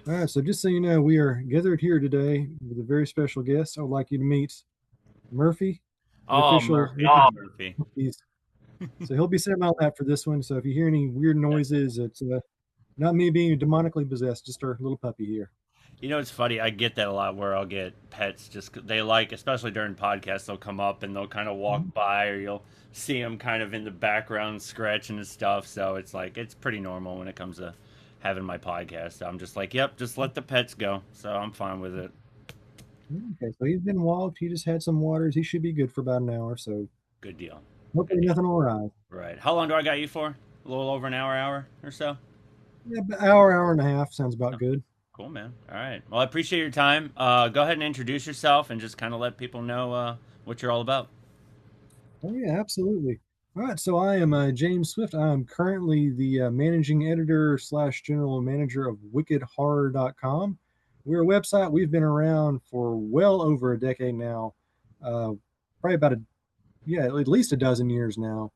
All right, so just so you know, we are gathered here today with a very special guest. I would like you to meet Murphy, the Oh, official Murphy. Wicked Murphy. Monkeys. So he'll be sitting on that for this one. So if you hear any weird noises, it's not me being demonically possessed, just our little puppy here. You know, it's funny. I get that a lot where I'll get pets just they like, especially during podcasts, they'll come up and they'll kind of walk Mhm. by, or you'll see them kind of in the background scratching and stuff. So it's like, it's pretty normal when it comes to having my podcast. I'm just like, yep, just let the pets go. So I'm fine with it. Okay, so he's been walked. He just had some waters. He should be good for about an hour. So Good deal. Good hopefully deal. nothing will arrive. Right. How long do I got you for? A little over an hour or so? Yeah, about hour and a half sounds about Oh, good. cool, man. All right. Well, I appreciate your time. Go ahead and introduce yourself and just kind of let people know what you're all about. Oh yeah, absolutely. All right, so I am James Swift. I am currently the managing editor slash general manager of wickedhorror.com. We're a website. We've been around for well over a decade now, probably about at least a dozen years now.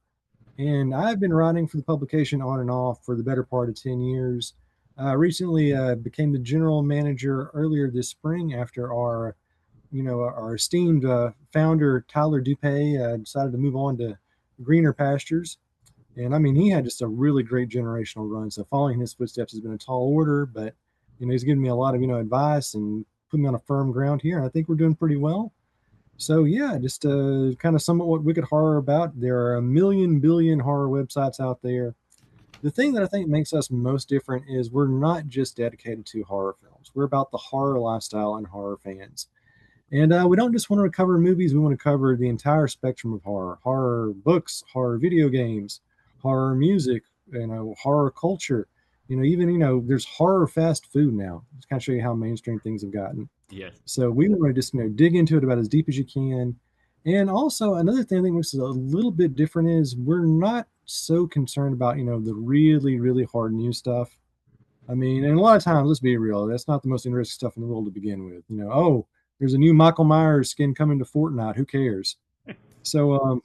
And I've been writing for the publication on and off for the better part of 10 years. Recently became the general manager earlier this spring after our esteemed founder Tyler Dupay decided to move on to greener pastures. And I mean, he had just a really great generational run. So following his footsteps has been a tall order, but he's given me a lot of advice and put me on a firm ground here. And I think we're doing pretty well. So yeah, just kind of sum up what Wicked Horror about. There are a million billion horror websites out there. The thing that I think makes us most different is we're not just dedicated to horror films. We're about the horror lifestyle and horror fans. And we don't just want to cover movies, we want to cover the entire spectrum of horror books, horror video games, horror music, horror culture. Even, there's horror fast food now. Just kind of show you how mainstream things have gotten. Yes. So we want to just, dig into it about as deep as you can. And also, another thing I think which is a little bit different is we're not so concerned about, the really, really hard new stuff. I mean, and a lot of times, let's be real, that's not the most interesting stuff in the world to begin with. Oh, there's a new Michael Myers skin coming to Fortnite. Who cares? So,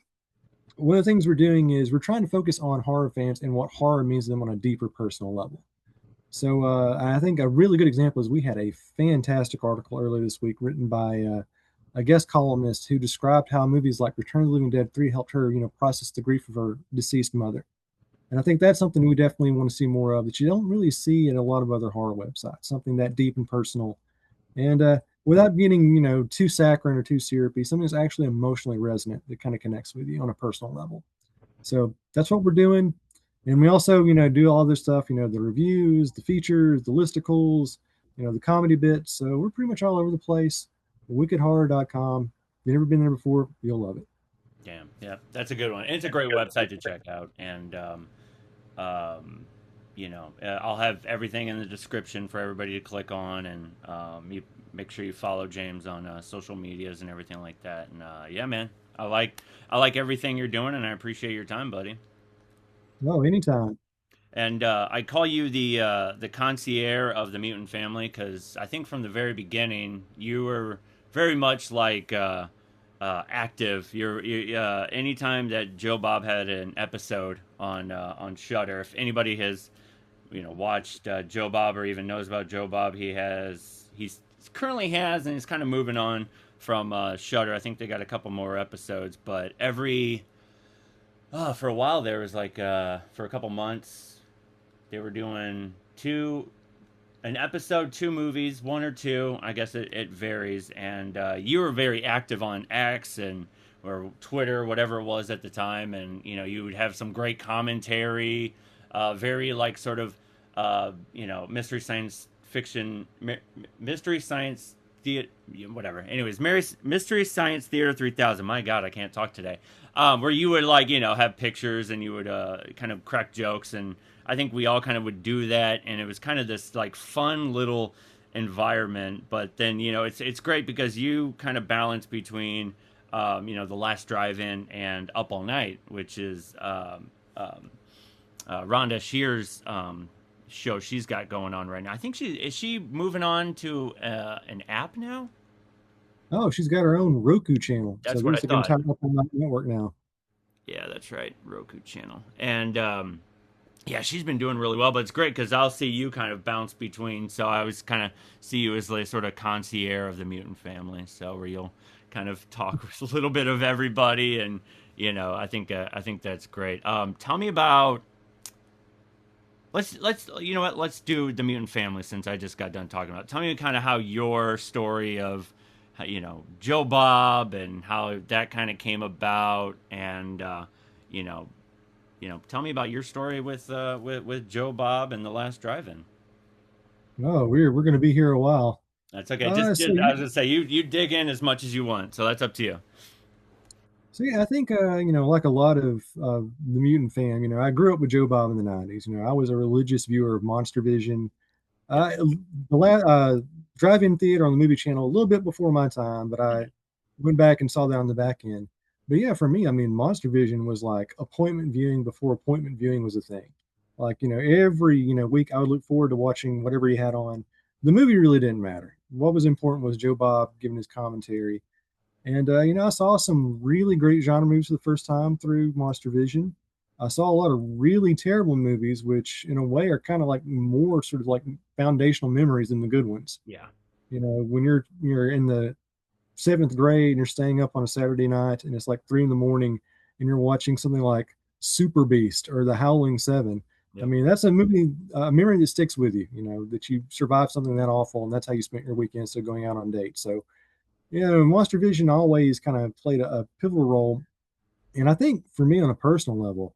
one of the things we're doing is we're trying to focus on horror fans and what horror means to them on a deeper personal level. So, I think a really good example is we had a fantastic article earlier this week written by a guest columnist who described how movies like Return of the Living Dead 3 helped her, process the grief of her deceased mother. And I think that's something we definitely want to see more of that you don't really see in a lot of other horror websites, something that deep and personal. And without getting, too saccharine or too syrupy, something that's actually emotionally resonant that kind of connects with you on a personal level. So that's what we're doing. And we also, do all this stuff, the reviews, the features, the listicles, the comedy bits. So we're pretty much all over the place. Wickedhorror.com. If you've never been there before, you'll love it. Damn. Yeah, that's a good one. It's a great website to check out, and um, I'll have everything in the description for everybody to click on, and you make sure you follow James on social medias and everything like that. And yeah, man, I like everything you're doing, and I appreciate your time, buddy. Oh, anytime. And I call you the concierge of the mutant family because I think from the very beginning you were very much like active. Anytime that Joe Bob had an episode on Shutter, if anybody has watched Joe Bob or even knows about Joe Bob, he's currently has and he's kind of moving on from Shutter. I think they got a couple more episodes, but every for a while there was like for a couple months they were doing an episode, two movies, one or two. I guess it varies. And you were very active on X and or Twitter, whatever it was at the time, and you would have some great commentary, very like sort of mystery science fiction, mystery science theater, whatever. Anyways, mystery science theater 3000. My God, I can't talk today. Where you would like have pictures and you would kind of crack jokes, and I think we all kind of would do that, and it was kind of this like fun little environment. But then it's great because you kind of balance between the Last Drive-In and Up All Night, which is Rhonda Shear's show she's got going on right now. I think she moving on to an app now. Oh, she's got her own Roku channel. So That's what I there's like an thought. entire network now. Yeah, that's right, Roku channel. And Yeah, she's been doing really well, but it's great because I'll see you kind of bounce between. So I always kind of see you as the sort of concierge of the mutant family. So where you'll kind of talk with a little bit of everybody, and I think that's great. Tell me about let's you know what, let's do the mutant family since I just got done talking about it. Tell me kind of how your story of Joe Bob and how that kind of came about, and you know tell me about your story with Joe Bob and the last drive-in. Oh, we're going to be here a while. That's okay. So I yeah, was gonna say you dig in as much as you want, so that's up to you. I think like a lot of the mutant fam, I grew up with Joe Bob in the '90s. I was a religious viewer of Monster Vision. Yep. The drive-in theater on the movie channel a little bit before my time, but I went back and saw that on the back end. But yeah, for me, I mean, Monster Vision was like appointment viewing before appointment viewing was a thing. Like, every, week I would look forward to watching whatever he had on. The movie really didn't matter. What was important was Joe Bob giving his commentary. And, I saw some really great genre movies for the first time through Monster Vision. I saw a lot of really terrible movies, which in a way are kind of like more sort of like foundational memories than the good ones. Yeah. When you're in the seventh grade and you're staying up on a Saturday night and it's like 3 in the morning and you're watching something like Super Beast or The Howling Seven. I Yep. mean, that's a movie, a memory that sticks with you, that you survived something that awful and that's how you spent your weekend. So going out on dates. So, Monster Vision always kind of played a pivotal role. And I think for me on a personal level,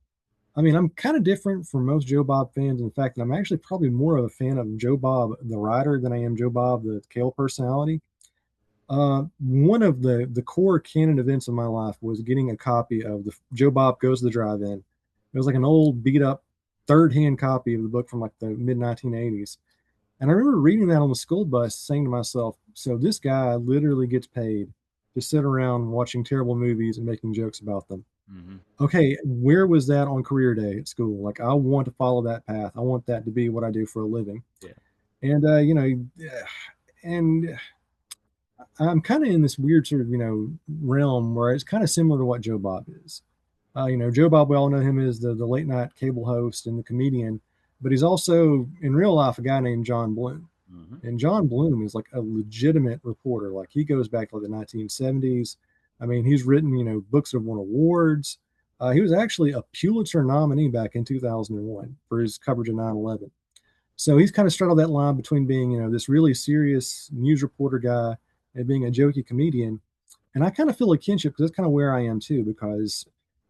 I mean, I'm kind of different from most Joe Bob fans in the fact that I'm actually probably more of a fan of Joe Bob, the writer, than I am Joe Bob, the Kale personality. One of the core canon events of my life was getting a copy of the Joe Bob Goes to the Drive-In. It was like an old beat up third hand copy of the book from like the mid 1980s. And I remember reading that on the school bus, saying to myself, so this guy literally gets paid to sit around watching terrible movies and making jokes about them. Hmm. Okay, where was that on career day at school? Like, I want to follow that path. I want that to be what I do for a living. Yeah. And, and I'm kind of in this weird sort of, realm where it's kind of similar to what Joe Bob is. Joe Bob, we all know him as the late night cable host and the comedian, but he's also in real life a guy named John Bloom. Hmm. And John Bloom is like a legitimate reporter. Like he goes back to like the 1970s. I mean, he's written, books that have won awards. He was actually a Pulitzer nominee back in 2001 for his coverage of 9/11. So he's kind of straddled that line between being, this really serious news reporter guy and being a jokey comedian. And I kind of feel a kinship because that's kind of where I am too, because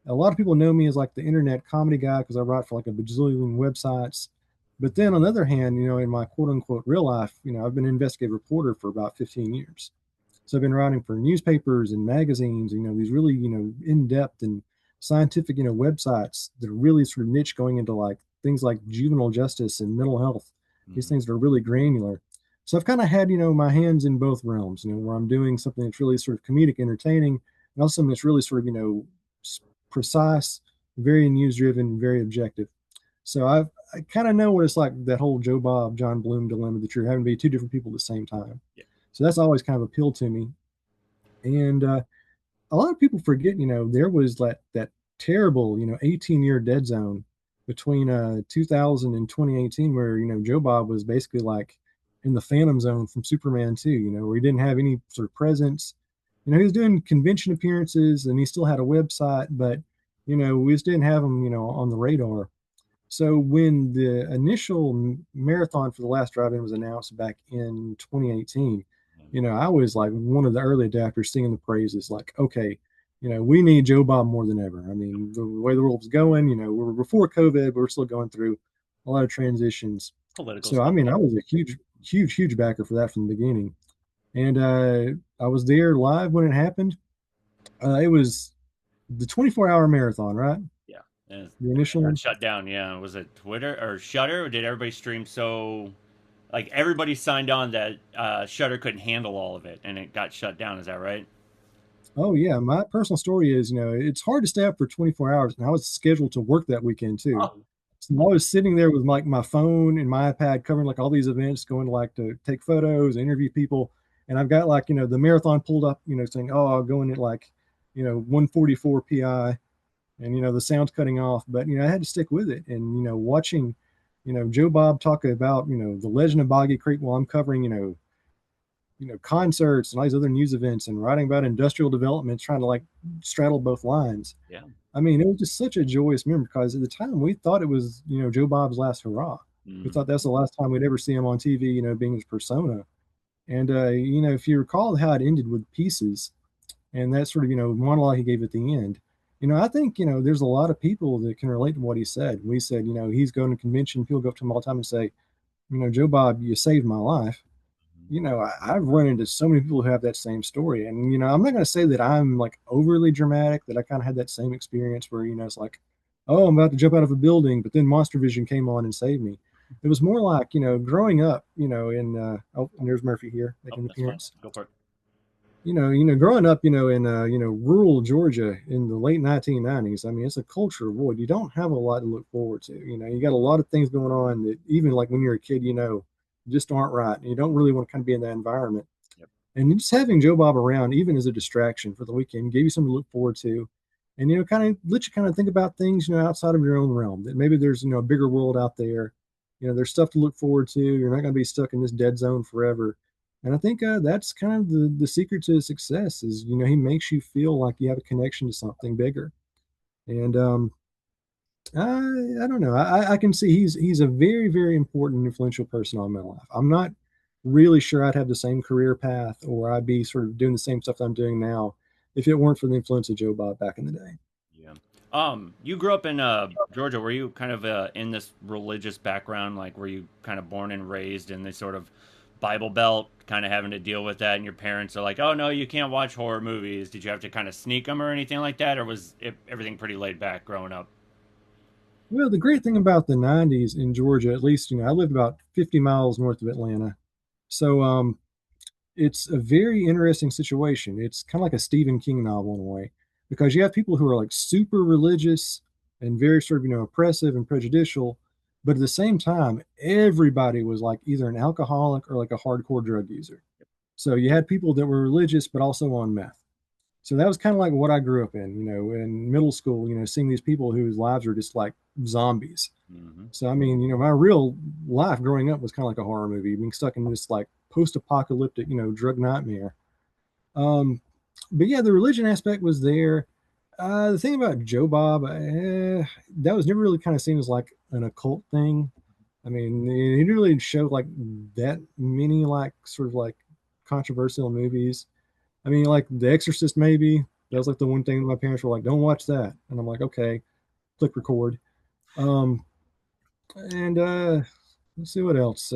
a lot of people know me as like the internet comedy guy because I write for like a bajillion websites. But then on the other hand, in my quote unquote real life, I've been an investigative reporter for about 15 years. So I've been writing for newspapers and magazines, these really, in-depth and scientific, websites that are really sort of niche going into like things like juvenile justice and mental health, these Hmm. things that are really granular. So I've kind of had, my hands in both realms, where I'm doing something that's really sort of comedic, entertaining, and also something that's really sort of, precise, very news driven, very objective. So I kind of know what it's like, that whole Joe Bob, John Bloom dilemma, that you're having to be two different people at the same time. Yeah. So that's always kind of appealed to me. And a lot of people forget, there was that terrible, 18-year dead zone between 2000 and 2018, where, Joe Bob was basically like in the phantom zone from Superman 2, where he didn't have any sort of presence. He was doing convention appearances and he still had a website, but, we just didn't have him, on the radar. So when the initial marathon for the last drive-in was announced back in 2018, I was like one of the early adapters singing the praises, like, okay, we need Joe Bob more than ever. I mean, the way the world was going, we were before COVID, but we're still going through a lot of transitions. Political So, I stuff. mean, Yeah. I was a huge backer for that from the beginning. And I was there live when it happened. It was the 24-hour marathon, right? Yeah. And The then it initial got one. shut down. Yeah. Was it Twitter or Shutter? Or did everybody stream so like everybody signed on that Shutter couldn't handle all of it and it got shut down? Is that right? Oh yeah, my personal story is, it's hard to stay up for 24 hours, and I was scheduled to work that weekend too. Oh. So I was sitting there with like my phone and my iPad covering like all these events, going to like to take photos, interview people, and I've got like, the marathon pulled up, saying, "Oh, I'll go in at like, 144 pi." and the sound's cutting off, but I had to stick with it. And watching Joe Bob talk about the legend of Boggy Creek while I'm covering concerts and all these other news events and writing about industrial development, trying to like straddle both lines. Yeah. I mean, it was just such a joyous memory because at the time we thought it was Joe Bob's last hurrah. We thought Hmm. that's the last time we'd ever see him on TV, being his persona. And if you recall how it ended with Pieces and that sort of monologue he gave at the end, I think there's a lot of people that can relate to what he said. We said he's going to convention, people go up to him all the time and say, Joe Bob, you saved my life. I've run into so many people who have that same story. And, I'm not going to say that I'm like overly dramatic, that I kind of had that same experience where, it's like, oh, I'm about to jump out of a building, but then Monster Vision came on and saved me. It was more like, growing up, oh, and there's Murphy here Oh, making an that's fine. appearance. Go for it. Growing up, in rural Georgia in the late 1990s. I mean, it's a culture void. You don't have a lot to look forward to. You got a lot of things going on that even like when you're a kid, just aren't right. And you don't really want to kind of be in that environment. Yep. And just having Joe Bob around, even as a distraction for the weekend, gave you something to look forward to, and kind of let you kind of think about things, outside of your own realm. That maybe there's a bigger world out there. There's stuff to look forward to. You're not going to be stuck in this dead zone forever. And I think that's kind of the secret to success is he makes you feel like you have a connection to something bigger. And I don't know. I can see he's a very very important influential person on my life. I'm not really sure I'd have the same career path or I'd be sort of doing the same stuff that I'm doing now if it weren't for the influence of Joe Bob back in the day. Yeah. You grew up in Georgia. Were you kind of in this religious background? Like, were you kind of born and raised in this sort of Bible Belt, kind of having to deal with that? And your parents are like, "Oh no, you can't watch horror movies." Did you have to kind of sneak them or anything like that, or was everything pretty laid back growing up? Well, the great thing about the 90s in Georgia, at least, I lived about 50 miles north of Atlanta. So it's a very interesting situation. It's kind of like a Stephen King novel in a way, because you have people who are like super religious and very sort of, oppressive and prejudicial, but at the same time, everybody was like either an alcoholic or like a hardcore drug user. So you had people that were religious but also on meth. So that was kind of like what I grew up in, in middle school, seeing these people whose lives were just like zombies. Hmm. So I mean, my real life growing up was kind of like a horror movie, being stuck in this like post-apocalyptic, drug nightmare. Um, but yeah, the religion aspect was there. The thing about Joe Bob, that was never really kind of seen as like an occult thing. I mean, he didn't really show like that many like sort of like controversial movies. I mean, like The Exorcist, maybe that Yep. was like the one thing my parents were like, "Don't watch that," and I'm like, "Okay," click record. Um, and let's see what else.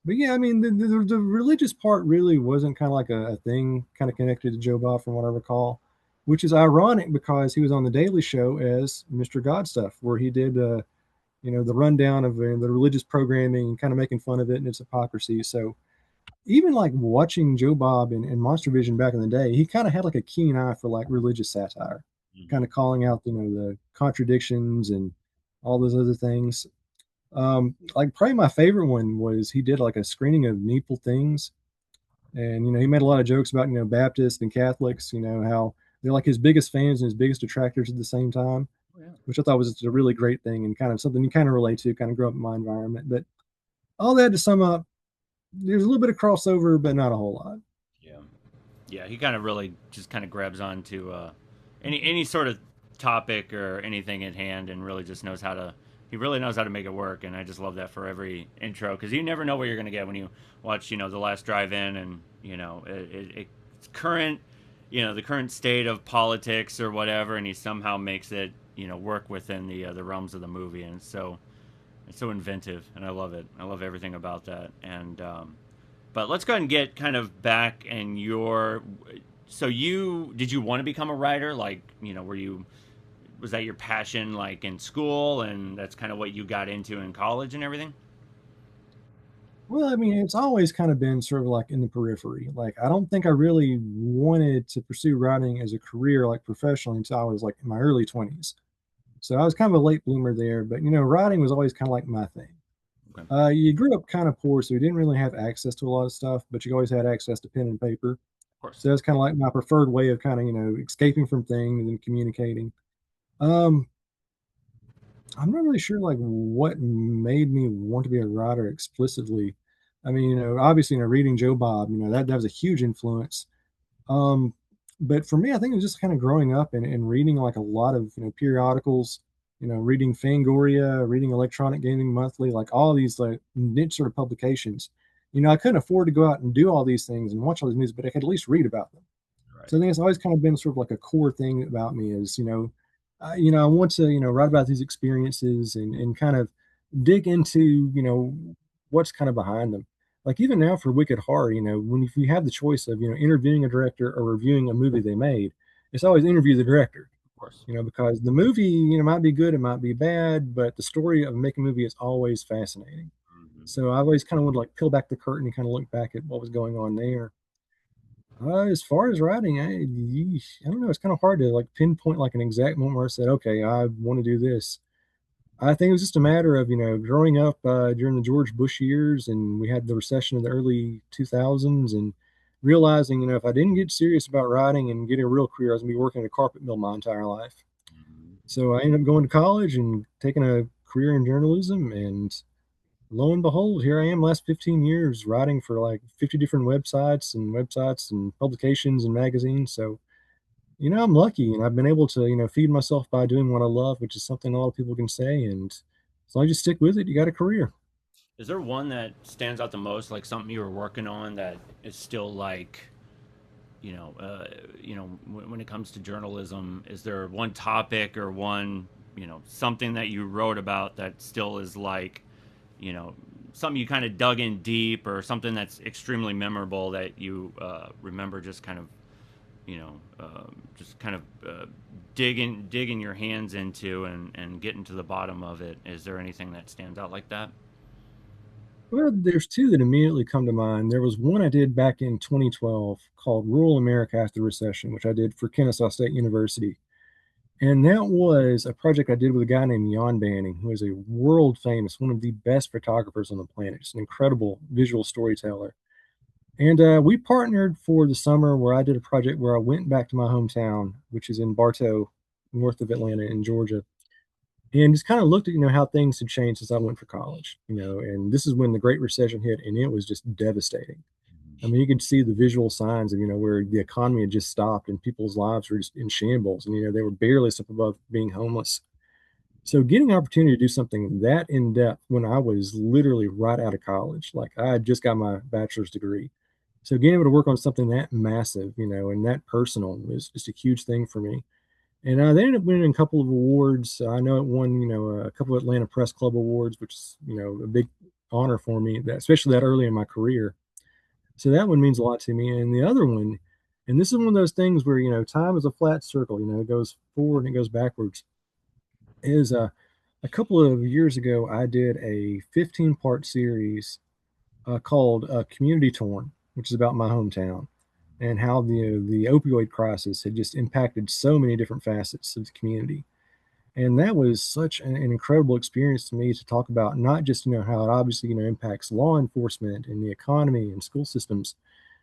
But yeah, I mean, the religious part really wasn't kind of like a thing kind of connected to Joe Bob from what I recall, which is ironic because he was on the Daily Show as Mr. God Stuff, where he did, the rundown of the religious programming and kind of making fun of it and its hypocrisy. So even like watching Joe Bob and Monster Vision back in the day, he kind of had like a keen eye for like religious satire, kind Hmm. of calling out, the contradictions and all those other things. Like probably my favorite one was he did like a screening of Needful Things, and he made a lot of jokes about Baptists and Catholics, how they're like his biggest fans and his biggest detractors at the same time, Oh, yeah. which I thought was just a really great thing and kind of something you kind of relate to, kind of grow up in my environment. But all that to sum up, there's a little bit of crossover, but not a whole lot. Yeah. Yeah, he kind of really just kind of grabs on to any sort of topic or anything at hand, and really just knows how to. He really knows how to make it work, and I just love that for every intro because you never know what you're going to get when you watch, the Last Drive-In, and it's current, the current state of politics or whatever, and he somehow makes it, work within the realms of the movie, and it's so inventive, and I love it. I love everything about that, and but let's go ahead and get kind of back in your. So did you want to become a writer? Like, were you was that your passion like in school, and that's kind of what you got into in college and everything? Well, I mean, it's always kind of been sort of like in the periphery. Like, I don't think I really wanted to pursue writing as a career, like professionally, until I was like in my early 20s. So I was kind of a late bloomer there, but writing was always kind of like my thing. Okay, of You grew up kind of poor, so you didn't really have access to a lot of stuff, but you always had access to pen and paper. course. So that's kind of like my preferred way of kind of, escaping from things and communicating. Um, I'm not really sure like what made me want to be a writer explicitly. I mean, obviously, reading Joe Bob, that was a huge influence. Um, but for me, I think it was just kind of growing up and reading like a lot of, periodicals, reading Fangoria, reading Electronic Gaming Monthly, like all these like niche sort of publications. I couldn't afford to go out and do all these things and watch all these movies, but I could at least read about them. Right. So I think it's always kind of been sort of like a core thing about me is, I want to, write about these experiences and kind of dig into, what's kind of behind them. Like even now for Wicked Horror, when if you have the choice of, interviewing a director or reviewing a movie they made, it's always interview the director, Of course. because the movie, might be good, it might be bad, but the story of making a movie is always fascinating. Hmm. So I always kind of would like peel back the curtain and kind of look back at what was going on there. As far as writing, I don't know. It's kind of hard to like pinpoint like an exact moment where I said, okay, I want to do this. I think it was just a matter of, growing up during the George Bush years and we had the recession of the early 2000s and realizing, if I didn't get serious about writing and getting a real career, I was going to be working at a carpet mill my entire life. Hmm. So I ended up going to college and taking a career in journalism. And lo and behold, here I am last 15 years writing for like 50 different websites and publications and magazines. So, I'm lucky and I've been able to, feed myself by doing what I love, which is something a lot of people can say. And as long as you stick with it, you got a career. Is there one that stands out the most, like something you were working on that is still like, you know, uh, when it comes to journalism, is there one topic or one, something that you wrote about that still is like, you know, something you kind of dug in deep or something that's extremely memorable that you remember just kind of, just kind of digging your hands into and getting to the bottom of it? Is there anything that stands out like that? Well, there's two that immediately come to mind. There was one I did back in 2012 called Rural America After the Recession, which I did for Kennesaw State University. And that was a project I did with a guy named Jan Banning, who is a world famous, one of the best photographers on the planet, just an incredible visual storyteller. And we partnered for the summer where I did a project where I went back to my hometown, which is in Bartow, north of Atlanta in Georgia, and just kind of looked at, how things had changed since I went for college, and this is when the Great Recession hit, and it was just devastating. I mean, you could see the visual signs of, where the economy had just stopped and people's lives were just in shambles, and, they were barely up above being homeless. So getting an opportunity to do something that in depth when I was literally right out of college, like I had just got my bachelor's degree. So getting able to work on something that massive, and that personal was just a huge thing for me. And they ended up winning a couple of awards. I know it won, a couple of Atlanta Press Club awards, which is, a big honor for me, especially that early in my career. So that one means a lot to me. And the other one, and this is one of those things where, time is a flat circle, it goes forward and it goes backwards, is a couple of years ago, I did a 15-part series called Community Torn, which is about my hometown and how the opioid crisis had just impacted so many different facets of the community. And that was such an incredible experience to me to talk about, not just, how it obviously, impacts law enforcement and the economy and school systems,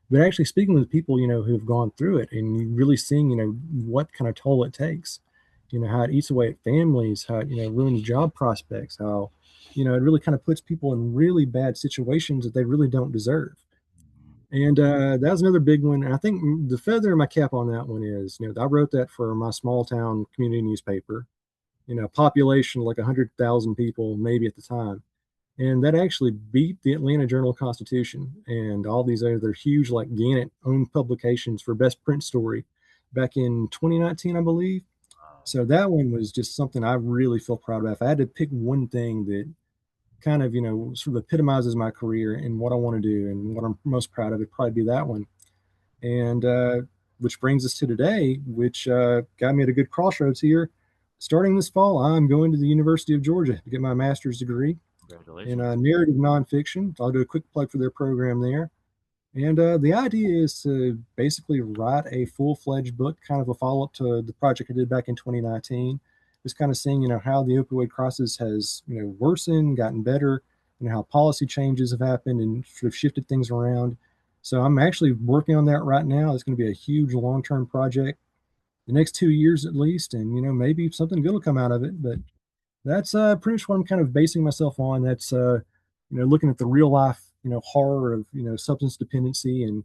but actually speaking with people, who've gone through it and really seeing, what kind of toll it takes, how it eats away at families, how it, ruins job prospects, how, it really kind of puts people in really bad situations that they really don't deserve. And that was another big one. And I think the feather in my cap on that one is, I wrote that for my small town community newspaper, population like 100,000 people, maybe at the time. And that actually beat the Atlanta Journal Constitution and all these other huge, like Gannett owned publications for best print story back in 2019, I believe. So that one was just something I really feel proud of. If I had to pick one thing that kind of, sort of epitomizes my career and what I want to do and what I'm most proud of, it'd probably be that one. And which brings us to today, which got me at a good crossroads here. Starting this fall, I'm going to the University of Georgia to get my master's degree in Congratulations. narrative nonfiction. I'll do a quick plug for their program there. And the idea is to basically write a full-fledged book, kind of a follow-up to the project I did back in 2019. Just kind of seeing, how the opioid crisis has, worsened, gotten better, and how policy changes have happened and sort of shifted things around. So I'm actually working on that right now. It's going to be a huge long-term project. the next 2 years at least, and maybe something good will come out of it. But that's pretty much what I'm kind of basing myself on. That's looking at the real life horror of substance dependency, and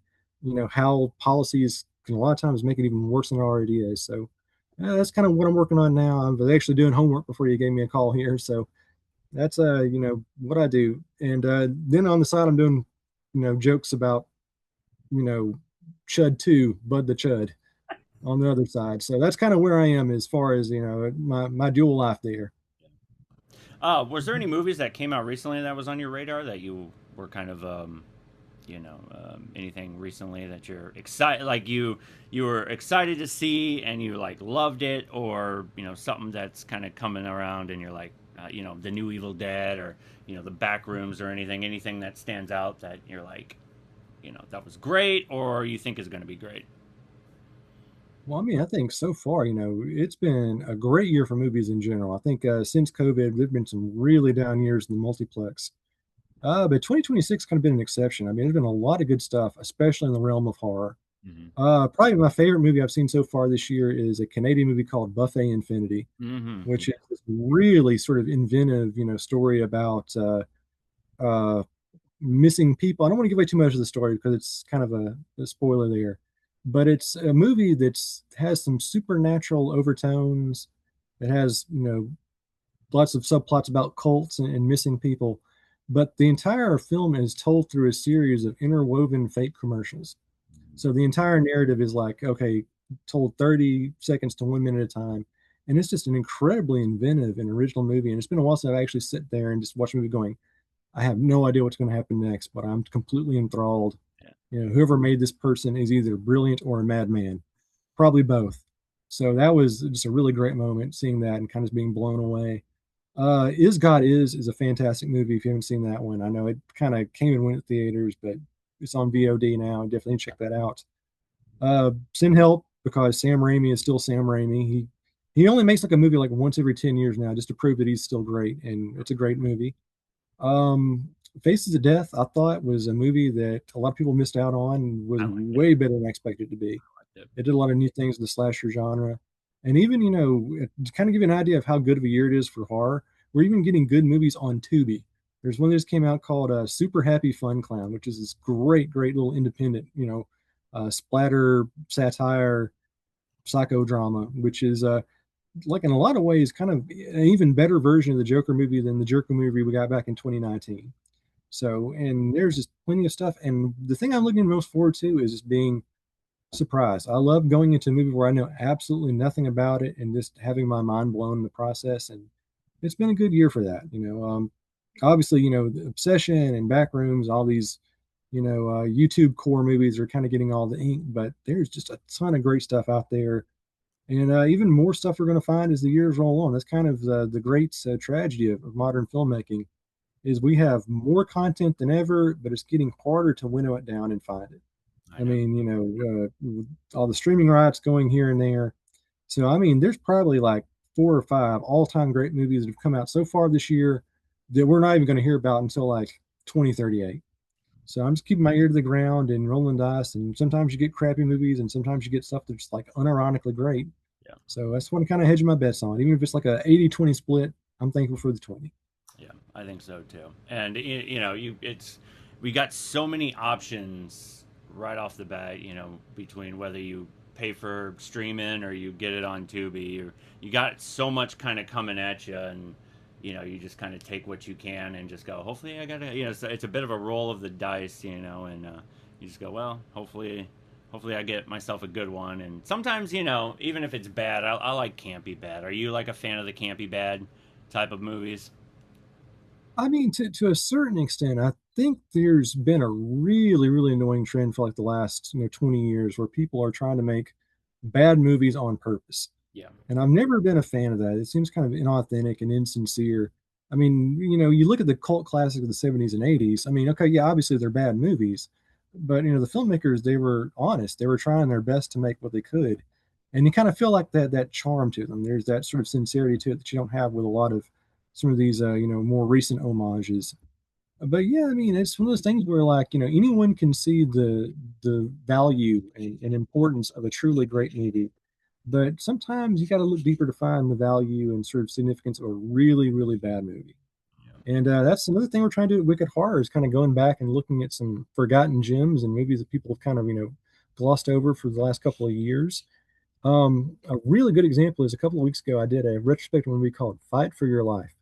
how policies can a lot of times make it even worse than it already is. So that's kind of what I'm working on now. I'm actually doing homework before you gave me a call here, so that's what I do. And then on the side, I'm doing jokes about you know Chud 2, Bud the Chud on the other side. So that's kind of where I am as far as my dual life there. Was there any movies that came out recently that was on your radar that you were kind of anything recently that you're excited, like you were excited to see and you like loved it, or something that's kind of coming around and you're like, the new Evil Dead, or the back rooms, or anything that stands out that you're like, that was great, or you think is going to be great? Well, I mean, I think so far, it's been a great year for movies in general. I think since COVID, there've been some really down years in the multiplex. But 2026 kind of been an exception. I mean, there's been a lot of good stuff, especially in the realm of horror. Mm-hmm. Probably my favorite movie I've seen so far this year is a Canadian movie called Buffet Infinity, Mm-hmm. which is this really sort of inventive, story about uh, missing people. I don't want to give away too much of the story because it's kind of a spoiler there, but it's a movie that's has some supernatural overtones. It has lots of subplots about cults and missing people, but the entire film is told through a series of interwoven fake commercials. So the entire narrative is like, okay, told 30 seconds to 1 minute at a time. And it's just an incredibly inventive and original movie. And it's been a while since I've actually sit there and just watched a movie going, I have no idea what's going to happen next, but I'm completely enthralled. Yeah, Whoever made this person is either brilliant or a madman, probably both. So that was just a really great moment seeing that and kind of being blown away. Is God is a fantastic movie. If you haven't seen that one, I know it kind of came and went at theaters, but it's on VOD now. Definitely check that out. Send help because Sam Raimi is still Sam Raimi. He only makes like a movie like once every 10 years now, just to prove that he's still great, and it's a great movie. Um, Faces of Death, I thought was a movie that a lot of people missed out on and was I liked it. way better than I expected it to be. I liked it. It did a lot of new things in the slasher genre. And even, to kind of give you an idea of how good of a year it is for horror, we're even getting good movies on Tubi. There's one that just came out called Super Happy Fun Clown, which is this great, great little independent, splatter, satire, psychodrama, which is like in a lot of ways kind of an even better version of the Joker movie than the Joker movie we got back in 2019. So, and there's just plenty of stuff. And the thing I'm looking most forward to is just being surprised. I love going into a movie where I know absolutely nothing about it and just having my mind blown in the process. And it's been a good year for that. Obviously, the Obsession and Backrooms, all these, YouTube core movies are kind of getting all the ink, but there's just a ton of great stuff out there. And even more stuff we're going to find as the years roll on. That's kind of the great tragedy of modern filmmaking is we have more content than ever, but it's getting harder to winnow it down and find it. I I know. mean, with all the streaming rights going here and there. So, I mean, there's probably like 4 or 5 all-time great movies that have come out so far this year that we're not even going to hear about until like 2038. So I'm just keeping my ear to the ground and rolling dice. And sometimes you get crappy movies, and sometimes you get stuff that's like unironically great. Yeah. So that's what I'm kind of hedging my bets on. Even if it's like a 80-20 split, I'm thankful for the 20. Yeah, I think so too. And we got so many options right off the bat. Between whether you pay for streaming or you get it on Tubi, or you got so much kind of coming at you, and you just kind of take what you can and just go. Hopefully, I gotta. It's a bit of a roll of the dice, and you just go. Well, hopefully I get myself a good one. And sometimes, even if it's bad, I like campy bad. Are you like a fan of the campy bad type of movies? I mean, to a certain extent, I think there's been a really, really annoying trend for like the last 20 years where people are trying to make bad movies on purpose. Yeah. And I've never been a fan of that. It seems kind of inauthentic and insincere. I mean, you look at the cult classics of the 70s and 80s. I mean, okay, yeah, obviously they're bad movies, but the filmmakers, they were honest. They were trying their best to make what they could. And you kind of feel like that charm to them. There's that sort of sincerity to it that you don't have with a lot of some of these more recent homages. But yeah, I mean, it's one of those things where like, anyone can see the value and importance of a truly great movie. But sometimes you got to look deeper to find the value and sort of significance of a really, really bad movie. And that's another thing we're trying to do at Wicked Horror is kind of going back and looking at some forgotten gems and movies that people have kind of, glossed over for the last couple of years. A really good example is a couple of weeks ago, I did a retrospective movie called Fight for Your Life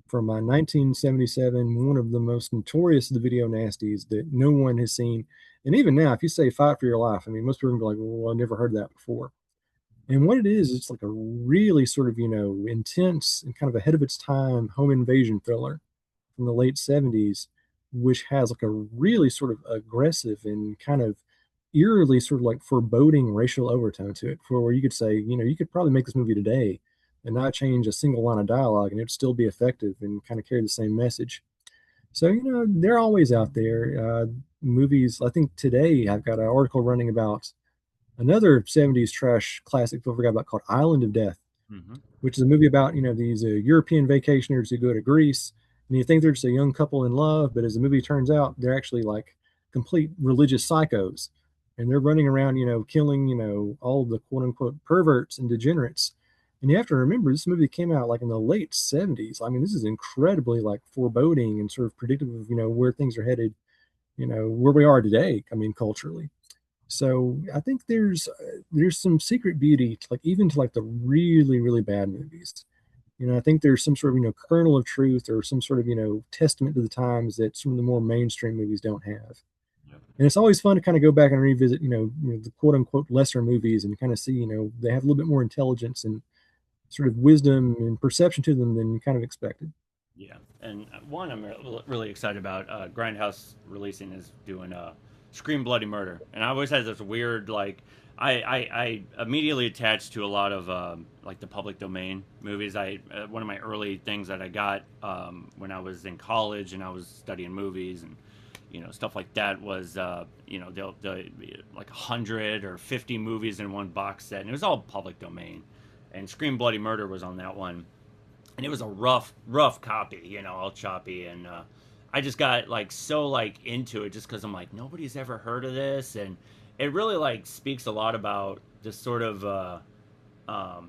from 1977, one of the most notorious of the video nasties that no one has seen. And even now, if you say Fight for Your Life, I mean, most people are gonna be like, well, I never heard that before. And what it is, it's like a really sort of, intense and kind of ahead of its time home invasion thriller from the late 70s, which has like a really sort of aggressive and kind of eerily sort of like foreboding racial overtone to it, for where you could say, you could probably make this movie today and not change a single line of dialogue and it'd still be effective and kind of carry the same message. So, they're always out there. Movies, I think today I've got an article running about another 70s trash classic people forgot about called Island of Death, Hmm. which is a movie about these European vacationers who go to Greece, and you think they're just a young couple in love, but as the movie turns out, they're actually like complete religious psychos, and they're running around killing all of the quote unquote perverts and degenerates. And you have to remember this movie came out like in the late 70s. I mean, this is incredibly like foreboding and sort of predictive of where things are headed, where we are today. I mean, culturally. So I think there's some secret beauty to like even to like the really really bad movies. I think there's some sort of kernel of truth or some sort of testament to the times that some of the more mainstream movies don't have. Yep. And it's always fun to kind of go back and revisit the quote unquote lesser movies and kind of see they have a little bit more intelligence and sort of wisdom and perception to them than you kind of expected. Yeah, and one I'm really excited about. Grindhouse releasing is doing Scream Bloody Murder, and I always had this weird like I immediately attached to a lot of like the public domain movies. I one of my early things that I got when I was in college and I was studying movies and stuff like that was they'll like 100 or 50 movies in one box set, and it was all public domain. And Scream Bloody Murder was on that one, and it was a rough copy, all choppy, and I just got like so like into it just because I'm like nobody's ever heard of this, and it really like speaks a lot about this sort of I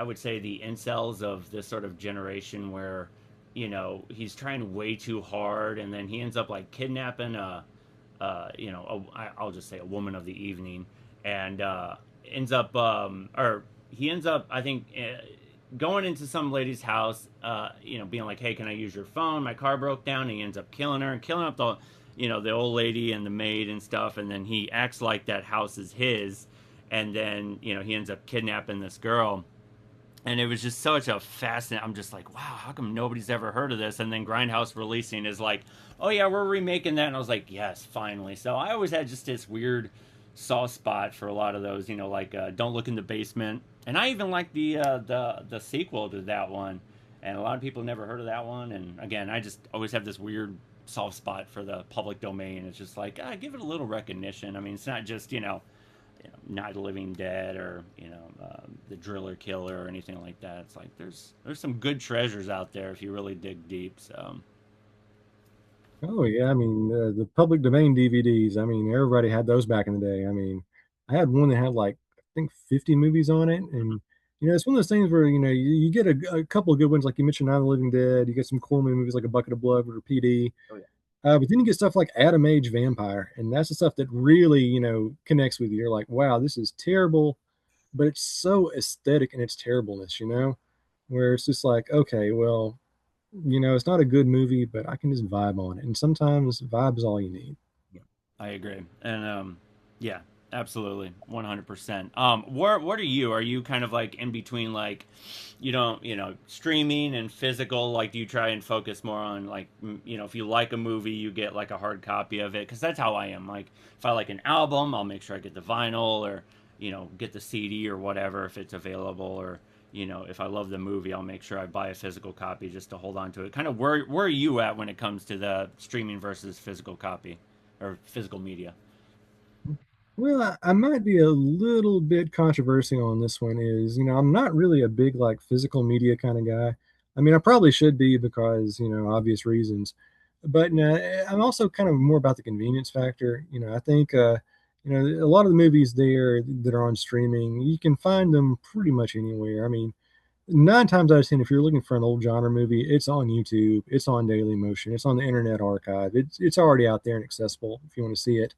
would say the incels of this sort of generation where he's trying way too hard, and then he ends up like kidnapping I'll just say a woman of the evening, and ends up or he ends up I think going into some lady's house, being like, "Hey, can I use your phone? My car broke down." And he ends up killing her and killing up the old lady and the maid and stuff. And then he acts like that house is his, and then he ends up kidnapping this girl. And it was just such a fascinating. I'm just like, wow, how come nobody's ever heard of this? And then Grindhouse releasing is like, oh yeah, we're remaking that. And I was like, yes, finally. So I always had just this weird soft spot for a lot of those, like Don't Look in the Basement. And I even like the sequel to that one. And a lot of people never heard of that one. And again, I just always have this weird soft spot for the public domain. It's just like, give it a little recognition. I mean, it's not just Night of the Living Dead or the Driller Killer or anything like that. It's like there's some good treasures out there if you really dig deep. So Oh yeah, I mean the public domain DVDs. I mean everybody had those back in the day. I mean I had one that had like I think 50 movies on it, and it's one of those things where you get a couple of good ones like you mentioned, Night of the Living Dead. You get some core movies like A Bucket of Blood or PD, oh yeah, but then you get stuff like Atom Age Vampire, and that's the stuff that really connects with you. You're like, wow, this is terrible, but it's so aesthetic in its terribleness. Where it's just like, okay, well, it's not a good movie, but I can just vibe on it. And sometimes vibe is all you need. yeah, I agree. And yeah, absolutely, 100%. What are you? Are you kind of like in between, like, streaming and physical? Like, do you try and focus more on like, if you like a movie, you get like a hard copy of it? Because that's how I am. Like, if I like an album, I'll make sure I get the vinyl or get the CD or whatever if it's available, or if I love the movie, I'll make sure I buy a physical copy just to hold on to it. Kind of where are you at when it comes to the streaming versus physical copy or physical media? Well, I might be a little bit controversial on this one. Is I'm not really a big like physical media kind of guy. I mean, I probably should be because obvious reasons, but I'm also kind of more about the convenience factor. I think A lot of the movies there that are on streaming, you can find them pretty much anywhere. I mean, 9 times out of 10, if you're looking for an old genre movie, it's on YouTube, it's on Daily Motion, it's on the Internet Archive. It's already out there and accessible if you want to see it.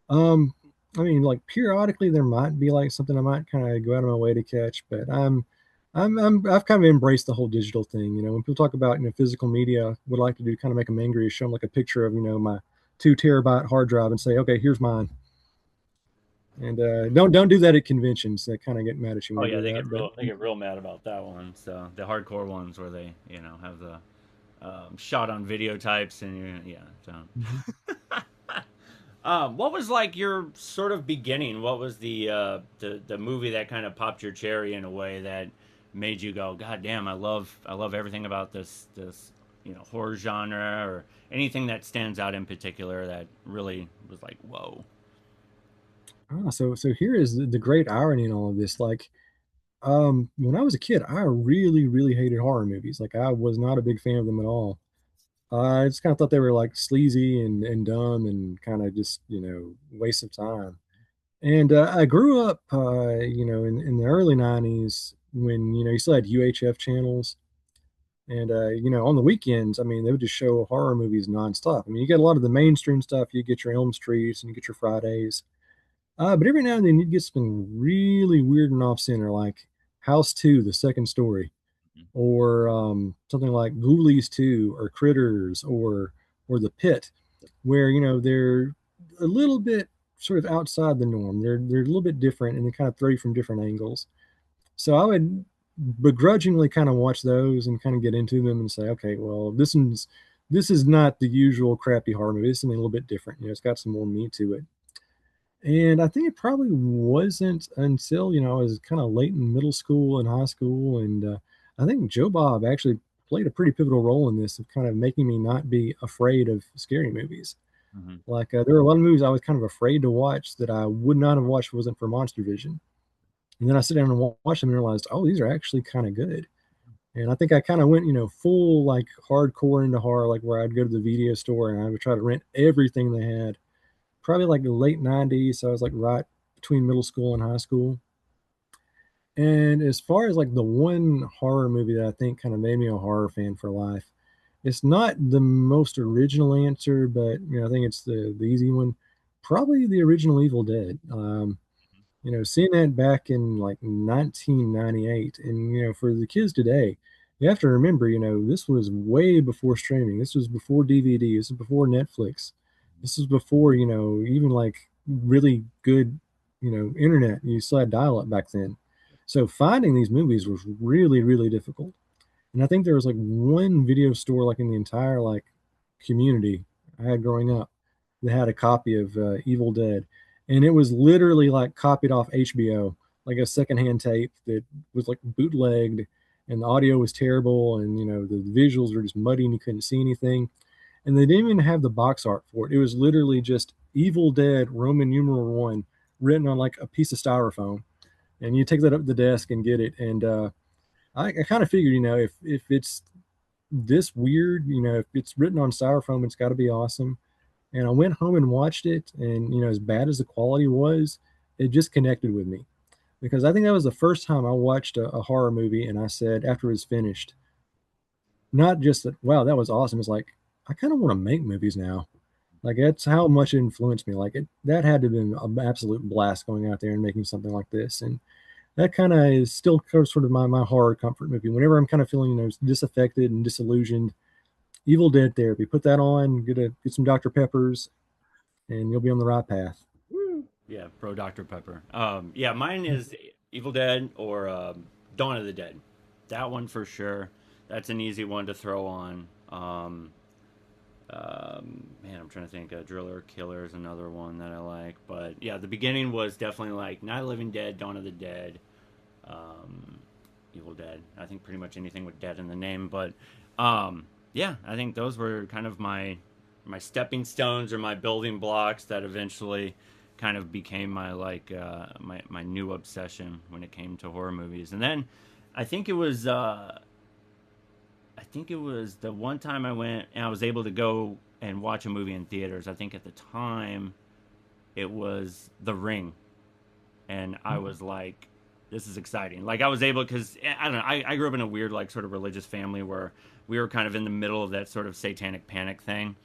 Um, I mean, like periodically there might be like something I might kind of go out of my way to catch, but I've kind of embraced the whole digital thing. When people talk about physical media, what I like to do kind of make them angry is show them like a picture of my 2 terabyte hard drive and say, okay, here's mine. And don't do that at conventions. They kind of get mad at you Oh when you yeah, do that. But they get real mad about that one. So the hardcore ones where they have the shot on video types and yeah. So Mhm. what was like your sort of beginning? What was the movie that kind of popped your cherry in a way that made you go, God damn, I love everything about this horror genre or anything that stands out in particular that really was like, whoa. So here is the great irony in all of this. Like, when I was a kid, I really, really hated horror movies. Like, I was not a big fan of them at all. I just kind of thought they were like sleazy and dumb and kind of just, waste of time. And I grew up, in the early 90s when, you still had UHF channels. And, on the weekends, I mean, they would just show horror movies nonstop. I mean, you get a lot of the mainstream stuff. You get your Elm Streets and you get your Fridays. But every now and then you get something really weird and off center, like House 2, the second story, or something like Ghoulies 2, or Critters, or The Pit, where they're a little bit sort of outside the norm. They're a little bit different, and they kind of throw you from different angles. So I would begrudgingly kind of watch those and kind of get into them and say, okay, well, this is not the usual crappy horror movie. It's something a little bit different. It's got some more meat to it. And I think it probably wasn't until, I was kind of late in middle school and high school. And I think Joe Bob actually played a pretty pivotal role in this of kind of making me not be afraid of scary movies. Hmm. Like, there were a lot of movies I was kind of afraid to watch that I would not have watched if it wasn't for Monster Vision. And then I sit down and watch them and realized, oh, these are actually kind of good. And I think I kind of went, full like hardcore into horror, like where I'd go to the video store and I would try to rent everything they had. Probably like the late 90s. So I was like right between middle school and high school. And as far as like the one horror movie that I think kind of made me a horror fan for life, it's not the most original answer, but I think it's the easy one. Probably the original Evil Dead. Seeing that back in like 1998, and for the kids today, you have to remember, this was way before streaming. This was before DVD. This was before Netflix. This was before, even like really good, internet. You still had dial-up back then. So finding these movies was really, really difficult. And I think there was like one video store like in the entire like community I had growing up that had a copy of Evil Dead, and it was literally like copied off HBO, like a secondhand tape that was like bootlegged, and the audio was terrible, and the visuals were just muddy and you couldn't see anything, and they didn't even have the box art for it. It was literally just Evil Dead Roman numeral one written on like a piece of styrofoam, and you take that up to the desk and get it, and I kind of figured, if it's this weird, if it's written on styrofoam, it's got to be awesome. And I went home and watched it, and as bad as the quality was, it just connected with me because I think that was the first time I watched a horror movie, and I said after it was finished, not just that, wow, that was awesome. It's like I kind of want to make movies now. Like that's how much it influenced me. Like that had to have been an absolute blast going out there and making something like this. And that kind of is still sort of my horror comfort movie. Whenever I'm kind of feeling disaffected and disillusioned, Evil Dead therapy. Put that on. Get some Dr Peppers, and you'll be on the right path. Yeah, pro Dr. Pepper. Yeah, mine is Evil Dead or Dawn of the Dead. That one for sure. That's an easy one to throw on. Man, I'm trying to think. Driller Killer is another one that I like. But yeah, the beginning was definitely like Night of the Living Dead, Dawn of the Dead, um, Evil Dead. I think pretty much anything with dead in the name. But yeah, I think those were kind of my stepping stones or my building blocks that eventually kind of became my like my new obsession when it came to horror movies. And then I think it was I think it was the one time I went and I was able to go and watch a movie in theaters. I think at the time it was The Ring, and I was like, "This is exciting!" Like I was able because I don't know. I grew up in a weird like sort of religious family where we were kind of in the middle of that sort of satanic panic thing,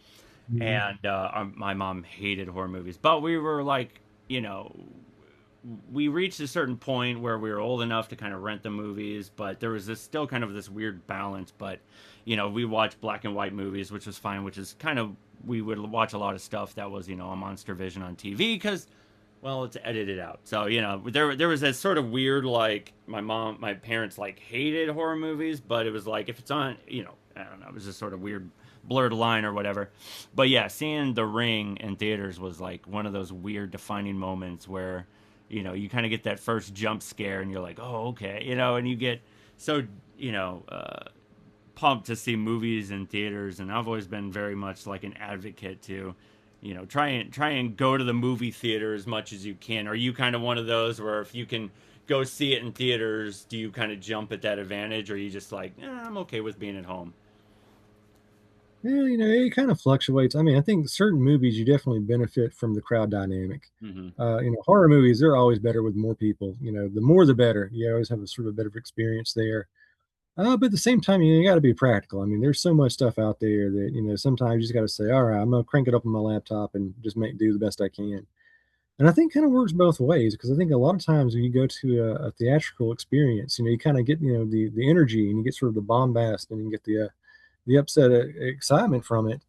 Mhm. and my mom hated horror movies, but we were like, you know, we reached a certain point where we were old enough to kind of rent the movies, but there was this still kind of this weird balance. But we watched black and white movies, which was fine. Which is kind of we would watch a lot of stuff that was a Monster Vision on TV because well, it's edited out. So there was this sort of weird like my parents like hated horror movies, but it was like if it's on, I don't know, it was just sort of weird blurred line or whatever. But yeah, seeing The Ring in theaters was like one of those weird defining moments where you kind of get that first jump scare and you're like, oh, okay, and you get so you know pumped to see movies in theaters. And I've always been very much like an advocate to try and go to the movie theater as much as you can. Are you kind of one of those where if you can go see it in theaters, do you kind of jump at that advantage, or are you just like, I'm okay with being at home? Yeah, it kind of fluctuates. I mean, I think certain movies you definitely benefit from the crowd dynamic. Mm-hmm. Horror movies, they're always better with more people. The more the better. You always have a sort of better experience there. But at the same time, you got to be practical. I mean, there's so much stuff out there that, sometimes you just got to say, all right, I'm going to crank it up on my laptop and just do the best I can. And I think kind of works both ways because I think a lot of times when you go to a theatrical experience, you kind of get, the energy and you get sort of the bombast and you get the upset excitement from it.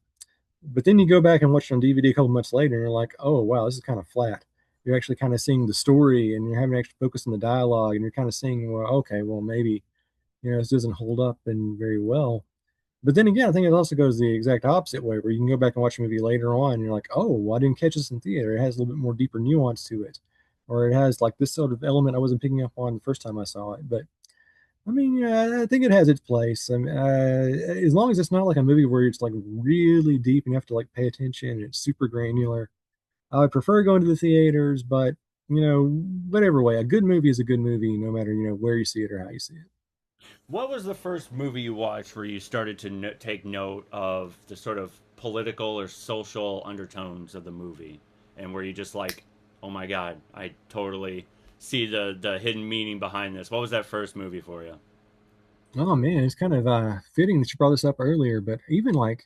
But then you go back and watch it on DVD a couple months later, and you're like, oh wow, this is kind of flat. You're actually kind of seeing the story, and you're having to actually focus on the dialogue, and you're kind of seeing, well, okay, well maybe this doesn't hold up and very well. But then again, I think it also goes the exact opposite way, where you can go back and watch a movie later on, and you're like, oh, well, I didn't catch this in theater. It has a little bit more deeper nuance to it, or it has like this sort of element I wasn't picking up on the first time I saw it. But I mean, yeah, I think it has its place. I mean, as long as it's not like a movie where it's like really deep and you have to like pay attention and it's super granular. I would prefer going to the theaters, but whatever way, a good movie is a good movie, no matter where you see it or how you see it. What was the first movie you watched where you started to take note of the sort of political or social undertones of the movie, and where you just like, oh my god, I totally see the hidden meaning behind this? What was that first movie for you? Oh man, it's kind of fitting that you brought this up earlier, but even like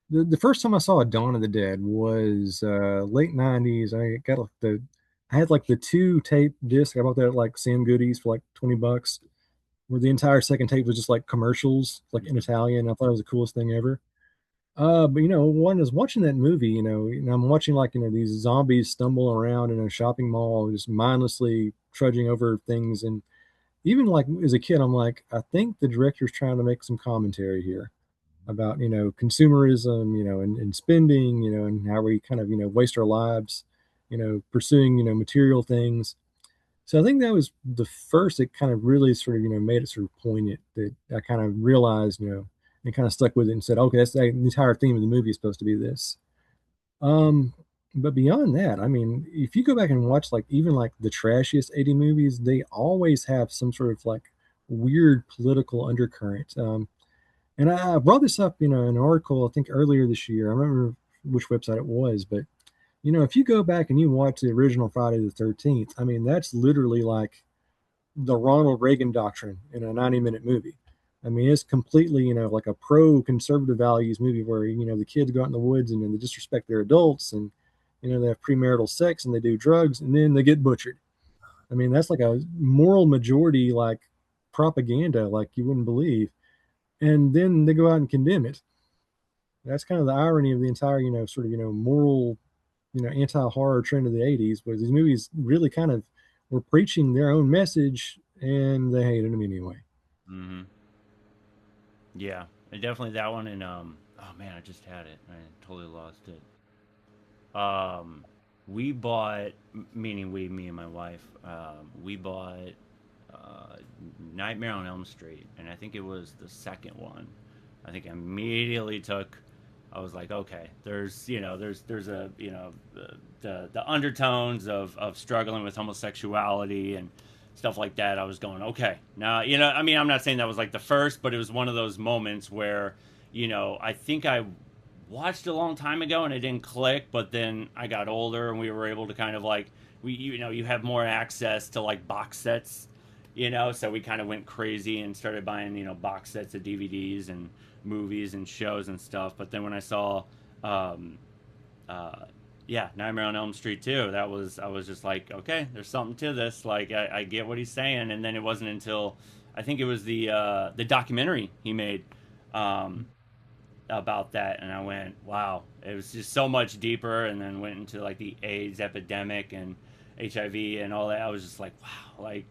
the first time I saw a Dawn of the Dead was late '90s. I had like the two tape disc. I bought that at like Sam Goodies for like $20, where the entire second tape was just like commercials, like in Mm-hmm. Italian. I thought it was the coolest thing ever. But when I was watching that movie, I'm watching like these zombies stumble around in a shopping mall, just mindlessly trudging over things, and even like as a kid, I'm like, I think the director's trying to make some commentary here about consumerism, and spending, and how we kind of waste our lives, pursuing material things. So I think that was the first that kind of really sort of made it sort of poignant that I kind of realized, and kind of stuck with it and said, okay, that's the entire theme of the movie is supposed to be this. Um, but beyond that, I mean, if you go back and watch like even like the trashiest 80 movies, they always have some sort of like weird political undercurrent. And I brought this up, in an article I think earlier this year. I don't remember which website it was, but if you go back and you watch the original Friday the 13th, I mean, that's literally like the Ronald Reagan doctrine in a 90-minute movie. I mean, it's completely, like a pro conservative values movie where, the kids go out in the woods and they disrespect their adults and, they have premarital sex and they do drugs and then they get butchered. I mean, that's like a moral majority, like propaganda, like you wouldn't believe. And then they go out and condemn it. That's kind of the irony of the entire, sort of, moral, anti-horror trend of the 80s, where these movies really kind of were preaching their own message and they hated them anyway. Mm-hmm. Yeah, and definitely that one. And oh man, I just had it. I totally lost it. We bought, meaning we, me and my wife, we bought uh, Nightmare on Elm Street, and I think it was the second one. I think I immediately took. I was like, okay, there's a the undertones of struggling with homosexuality and stuff like that. I was going, okay, now I mean, I'm not saying that was like the first, but it was one of those moments where I think I watched a long time ago and it didn't click, but then I got older and we were able to kind of like you have more access to like box sets, so we kind of went crazy and started buying box sets of DVDs and movies and shows and stuff. But then when I saw um, uh, yeah, Nightmare on Elm Street too. I was just like, okay, there's something to this. Like I get what he's saying, and then it wasn't until I think it was the documentary he made um, about that, and I went, wow, it was just so much deeper, and then went into like the AIDS epidemic and HIV and all that. I was just like, wow, like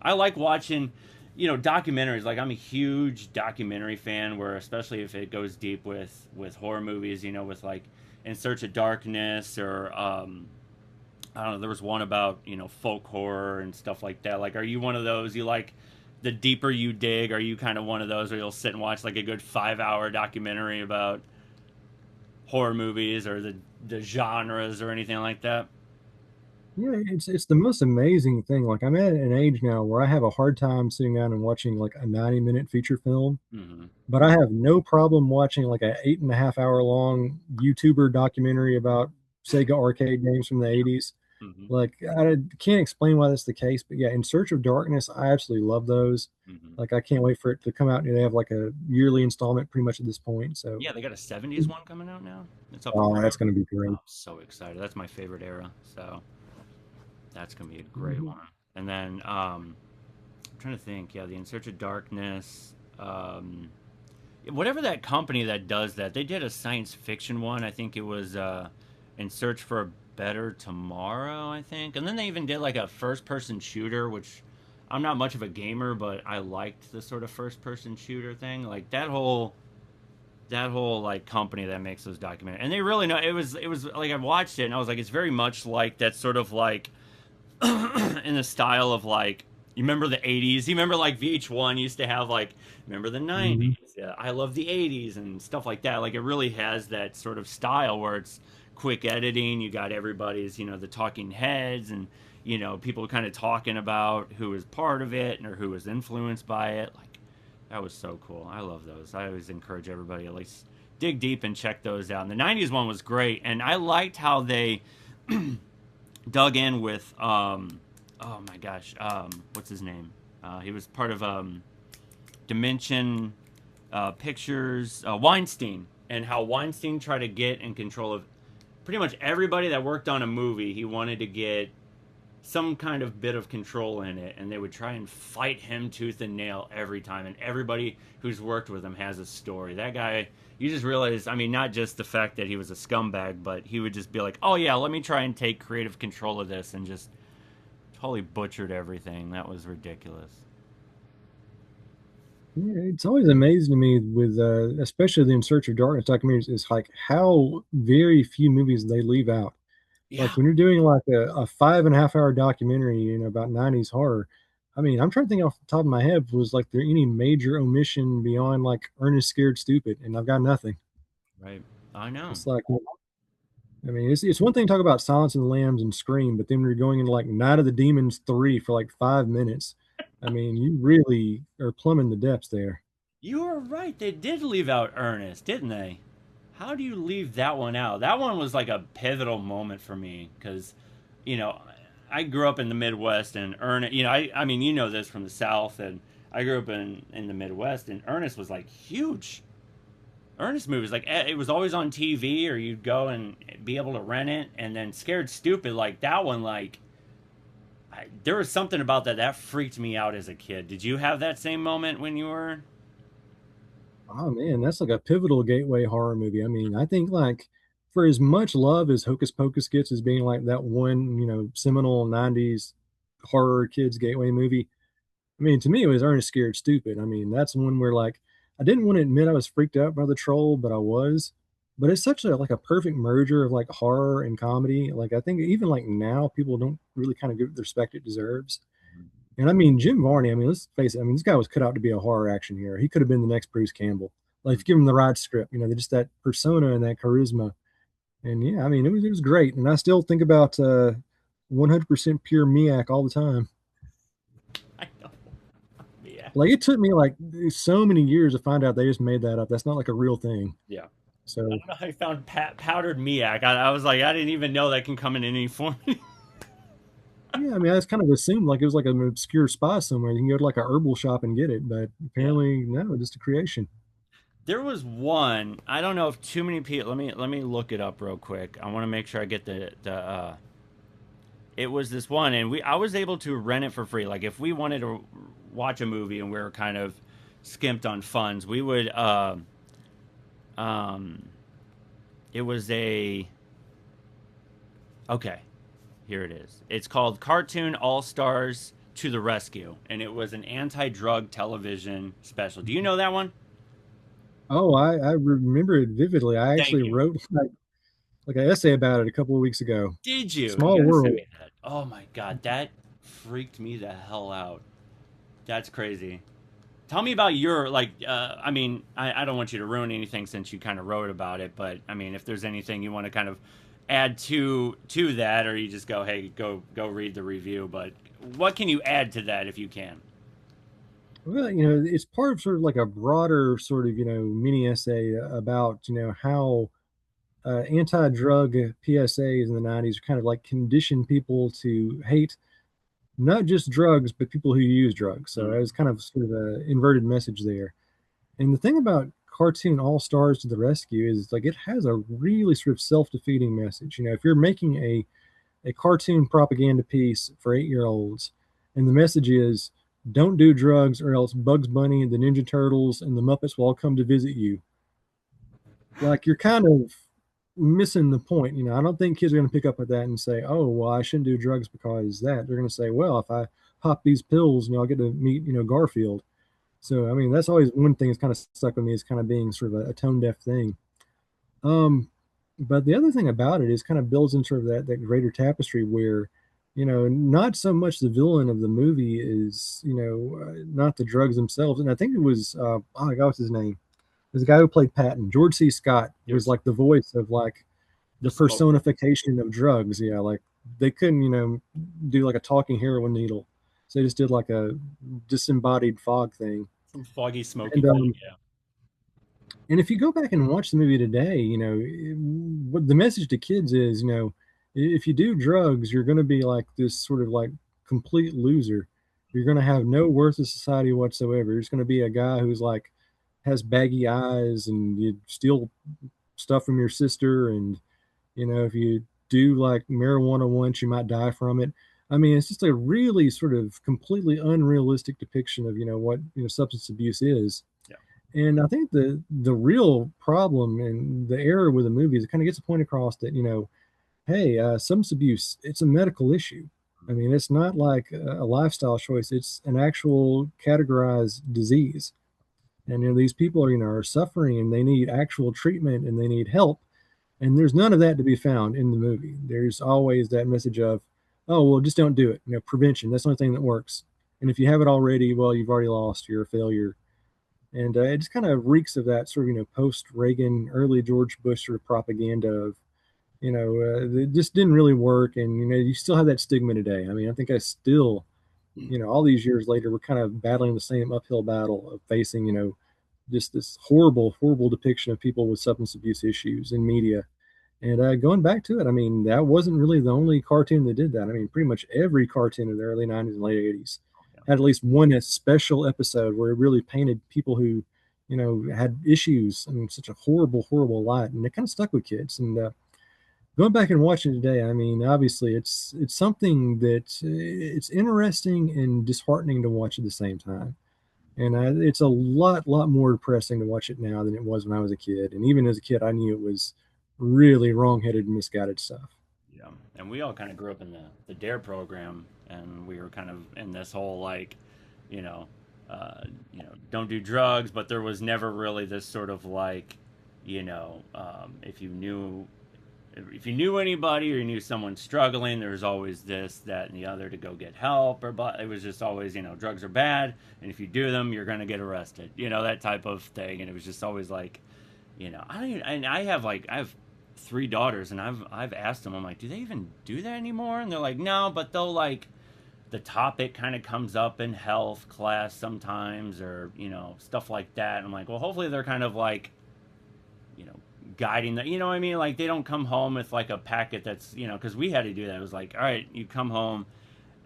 I like watching documentaries. Like I'm a huge documentary fan, where especially if it goes deep with horror movies, with like In Search of Darkness or I don't know. There was one about folk horror and stuff like that. Like, are you one of those? You like the deeper you dig? Are you kind of one of those where you'll sit and watch like a good 5 hour documentary about horror movies or the genres or anything like that? Yeah, it's the most amazing thing. Like I'm at an age now where I have a hard time sitting down and watching like a 90-minute feature film, Mm-hmm. but I have no problem watching like a 8.5 hour long YouTuber documentary about Sega arcade games from the Yeah. 80s. Mm-hmm. Like I can't explain why that's the case, but yeah, In Search of Darkness, I absolutely love those. Mm-hmm. Like I can't wait for it to come out. They have like a yearly installment pretty much at this point. So Yeah, they got a '70s one coming out now. It's up for oh, that's grabs. going to be Oh, great. I'm so excited. That's my favorite era. So that's gonna be a great Mhm. one. And then I'm trying to think. Yeah, the In Search of Darkness. Whatever that company that does that, they did a science fiction one. I think it was In Search for a Better Tomorrow, I think. And then they even did like a first person shooter, which I'm not much of a gamer, but I liked the sort of first person shooter thing. Like that whole like company that makes those documentaries. And they really know it was like I watched it and I was like, it's very much like that sort of like in the style of like you remember the 80s, you remember like VH1 used to have like remember the 90s, Mhm. yeah, I love the 80s and stuff like that. Like it really has that sort of style where it's quick editing, you got everybody's the talking heads and people kind of talking about who was part of it or who was influenced by it. Like that was so cool. I love those. I always encourage everybody at least dig deep and check those out. And the 90s one was great and I liked how they dug in with oh my gosh, what's his name? He was part of Dimension Pictures, Weinstein, and how Weinstein tried to get in control of pretty much everybody that worked on a movie. He wanted to get some kind of bit of control in it, and they would try and fight him tooth and nail every time. And everybody who's worked with him has a story. That guy, you just realize, I mean, not just the fact that he was a scumbag, but he would just be like, oh yeah, let me try and take creative control of this, and just totally butchered everything. That was ridiculous. Yeah, it's always amazing to me with, especially the In Search of Darkness documentaries, is like how very few movies they leave out. Like Yeah, when you're doing like a 5.5 hour documentary, about 90s horror. I mean, I'm trying to think off the top of my head, was like there any major omission beyond like Ernest Scared Stupid? And I've got nothing. right. I know. It's like, I mean, it's one thing to talk about Silence of the Lambs and Scream, but then we're going into like Night of the Demons 3 for like 5 minutes. I mean, you really are plumbing the depths there. You were right. They did leave out Ernest, didn't they? How do you leave that one out? That one was like a pivotal moment for me because, you know, I grew up in the Midwest and Ernest, I mean, you know this from the South, and I grew up in the Midwest, and Ernest was like huge. Ernest movies, like it was always on TV, or you'd go and be able to rent it, and then Scared Stupid, like that one, like there was something about that freaked me out as a kid. Did you have that same moment when you were? Oh man, that's like a pivotal gateway horror movie. I mean, I think like for as much love as Hocus Pocus gets as being like that one, seminal 90s horror kids gateway movie, I mean, to me, it was Ernest Scared Stupid. I mean, that's one where like I didn't want to admit I was freaked out by the troll, but I was. But it's such a like a perfect merger of like horror and comedy. Like I think even like now people don't really kind of give it the respect it deserves. And I mean, Jim Varney, I mean, let's face it, I mean, this guy was cut out to be a horror action hero. He could have been the next Bruce Campbell. Like, if you give him the right script, just that persona and that charisma. And yeah, I mean, it was great. And I still think about 100% pure Miak all the time. I know. Yeah. Like, it took me like so many years to find out they just made that up. That's not like a real thing. Yeah. I So don't know how you found powdered miak. I was like, I didn't even know that can come in any form. yeah, I mean, I just kind of assumed like it was like an obscure spot somewhere. You can go to like a herbal shop and get it, but Yeah. apparently no, just a creation. There was one. I don't know if too many people. Let me look it up real quick. I want to make sure I get the. It was this one, and I was able to rent it for free. Like if we wanted to watch a movie and we were kind of skimped on funds, we would. Um, it was a. Okay, here it is. It's called Cartoon All Stars to the Rescue, and it was an anti-drug television special. Do you know that one? Oh, I remember it vividly. I Thank actually you. wrote like an essay about it a couple of weeks ago. Did you? You Small gotta send world. me that. Oh my god, that freaked me the hell out. That's crazy. Tell me about your like. I mean, I don't want you to ruin anything since you kind of wrote about it, but I mean, if there's anything you want to kind of add to that, or you just go, hey, go read the review. But what can you add to that if you can? Well, it's part of sort of like a broader sort of, mini essay about, how anti-drug PSAs in the 90s kind of like conditioned people to hate not just drugs, but people who use drugs. So it was Mm, kind of sort of an inverted message there. And the thing about cartoon All Stars to the Rescue is like it has a really sort of self-defeating message. If you're making a cartoon propaganda piece for 8-year-olds, and the message is don't do drugs or else Bugs Bunny and the Ninja Turtles and the Muppets will all come to visit you. Like you're kind of missing the point. I don't think kids are going to pick up with that and say, "Oh, well, I shouldn't do drugs because that." They're going to say, "Well, if I pop these pills, I'll get to meet, Garfield." So, I mean, that's always one thing that's kind of stuck with me is kind of being sort of a tone deaf thing. Um, but the other thing about it is kind of builds in sort of that greater tapestry where, not so much the villain of the movie is, not the drugs themselves. And I think it was, oh my God, what's his name? There's a guy who played Patton. George C. Scott was yours, like the voice of like the the smoker, personification of drugs. Yeah, like they couldn't, do like a talking heroin needle. So they just did like a disembodied fog thing. some foggy, smoky And thing. Yeah. and if you go back and watch the movie today, what the message to kids is, if you do drugs, you're going to be like this sort of like complete loser. You're going to have no worth in society whatsoever. You're just going to be a guy who's like has baggy eyes and you steal stuff from your sister. And, if you do like marijuana once, you might die from it. I mean, it's just a really sort of completely unrealistic depiction of, what, substance abuse is. Yeah. And I think the real problem and the error with the movie is it kind of gets a point across that, hey, substance abuse, it's a medical issue. I mean, it's not like a lifestyle choice, it's an actual categorized disease. And these people are, are suffering and they need actual treatment and they need help. And there's none of that to be found in the movie. There's always that message of, oh, well, just don't do it. Prevention, that's the only thing that works. And if you have it already, well, you've already lost, you're a failure. And it just kind of reeks of that sort of, post Reagan, early George Bush sort of propaganda of, it just didn't really work. And, you still have that stigma today. I mean, I think I still, all these years later, we're kind of battling the same uphill battle of facing, just this horrible, horrible depiction of people with substance abuse issues in media. And going back to it, I mean, that wasn't really the only cartoon that did that. I mean, pretty much every cartoon in the early 90s and late 80s Yeah. had at least one special episode where it really painted people who, had issues in such a horrible, horrible light. And it kind of stuck with kids. And going back and watching it today, I mean, obviously it's something that it's interesting and disheartening to watch at the same time. And it's a lot more depressing to watch it now than it was when I was a kid. And even as a kid, I knew it was really wrongheaded and misguided stuff. Yeah, and we all kind of grew up in the Dare program, and we were kind of in this whole like, you know, don't do drugs, but there was never really this sort of like, if you knew anybody or you knew someone struggling, there was always this, that, and the other to go get help. Or but it was just always, drugs are bad, and if you do them, you're gonna get arrested. That type of thing. And it was just always like, I don't even, and I have 3 daughters, and I've asked them, I'm like, do they even do that anymore? And they're like, no, but they'll like the topic kind of comes up in health class sometimes, or stuff like that. And I'm like, well, hopefully they're kind of like, you know, guiding them. You know what I mean? Like they don't come home with like a packet that's, because we had to do that. It was like, all right, you come home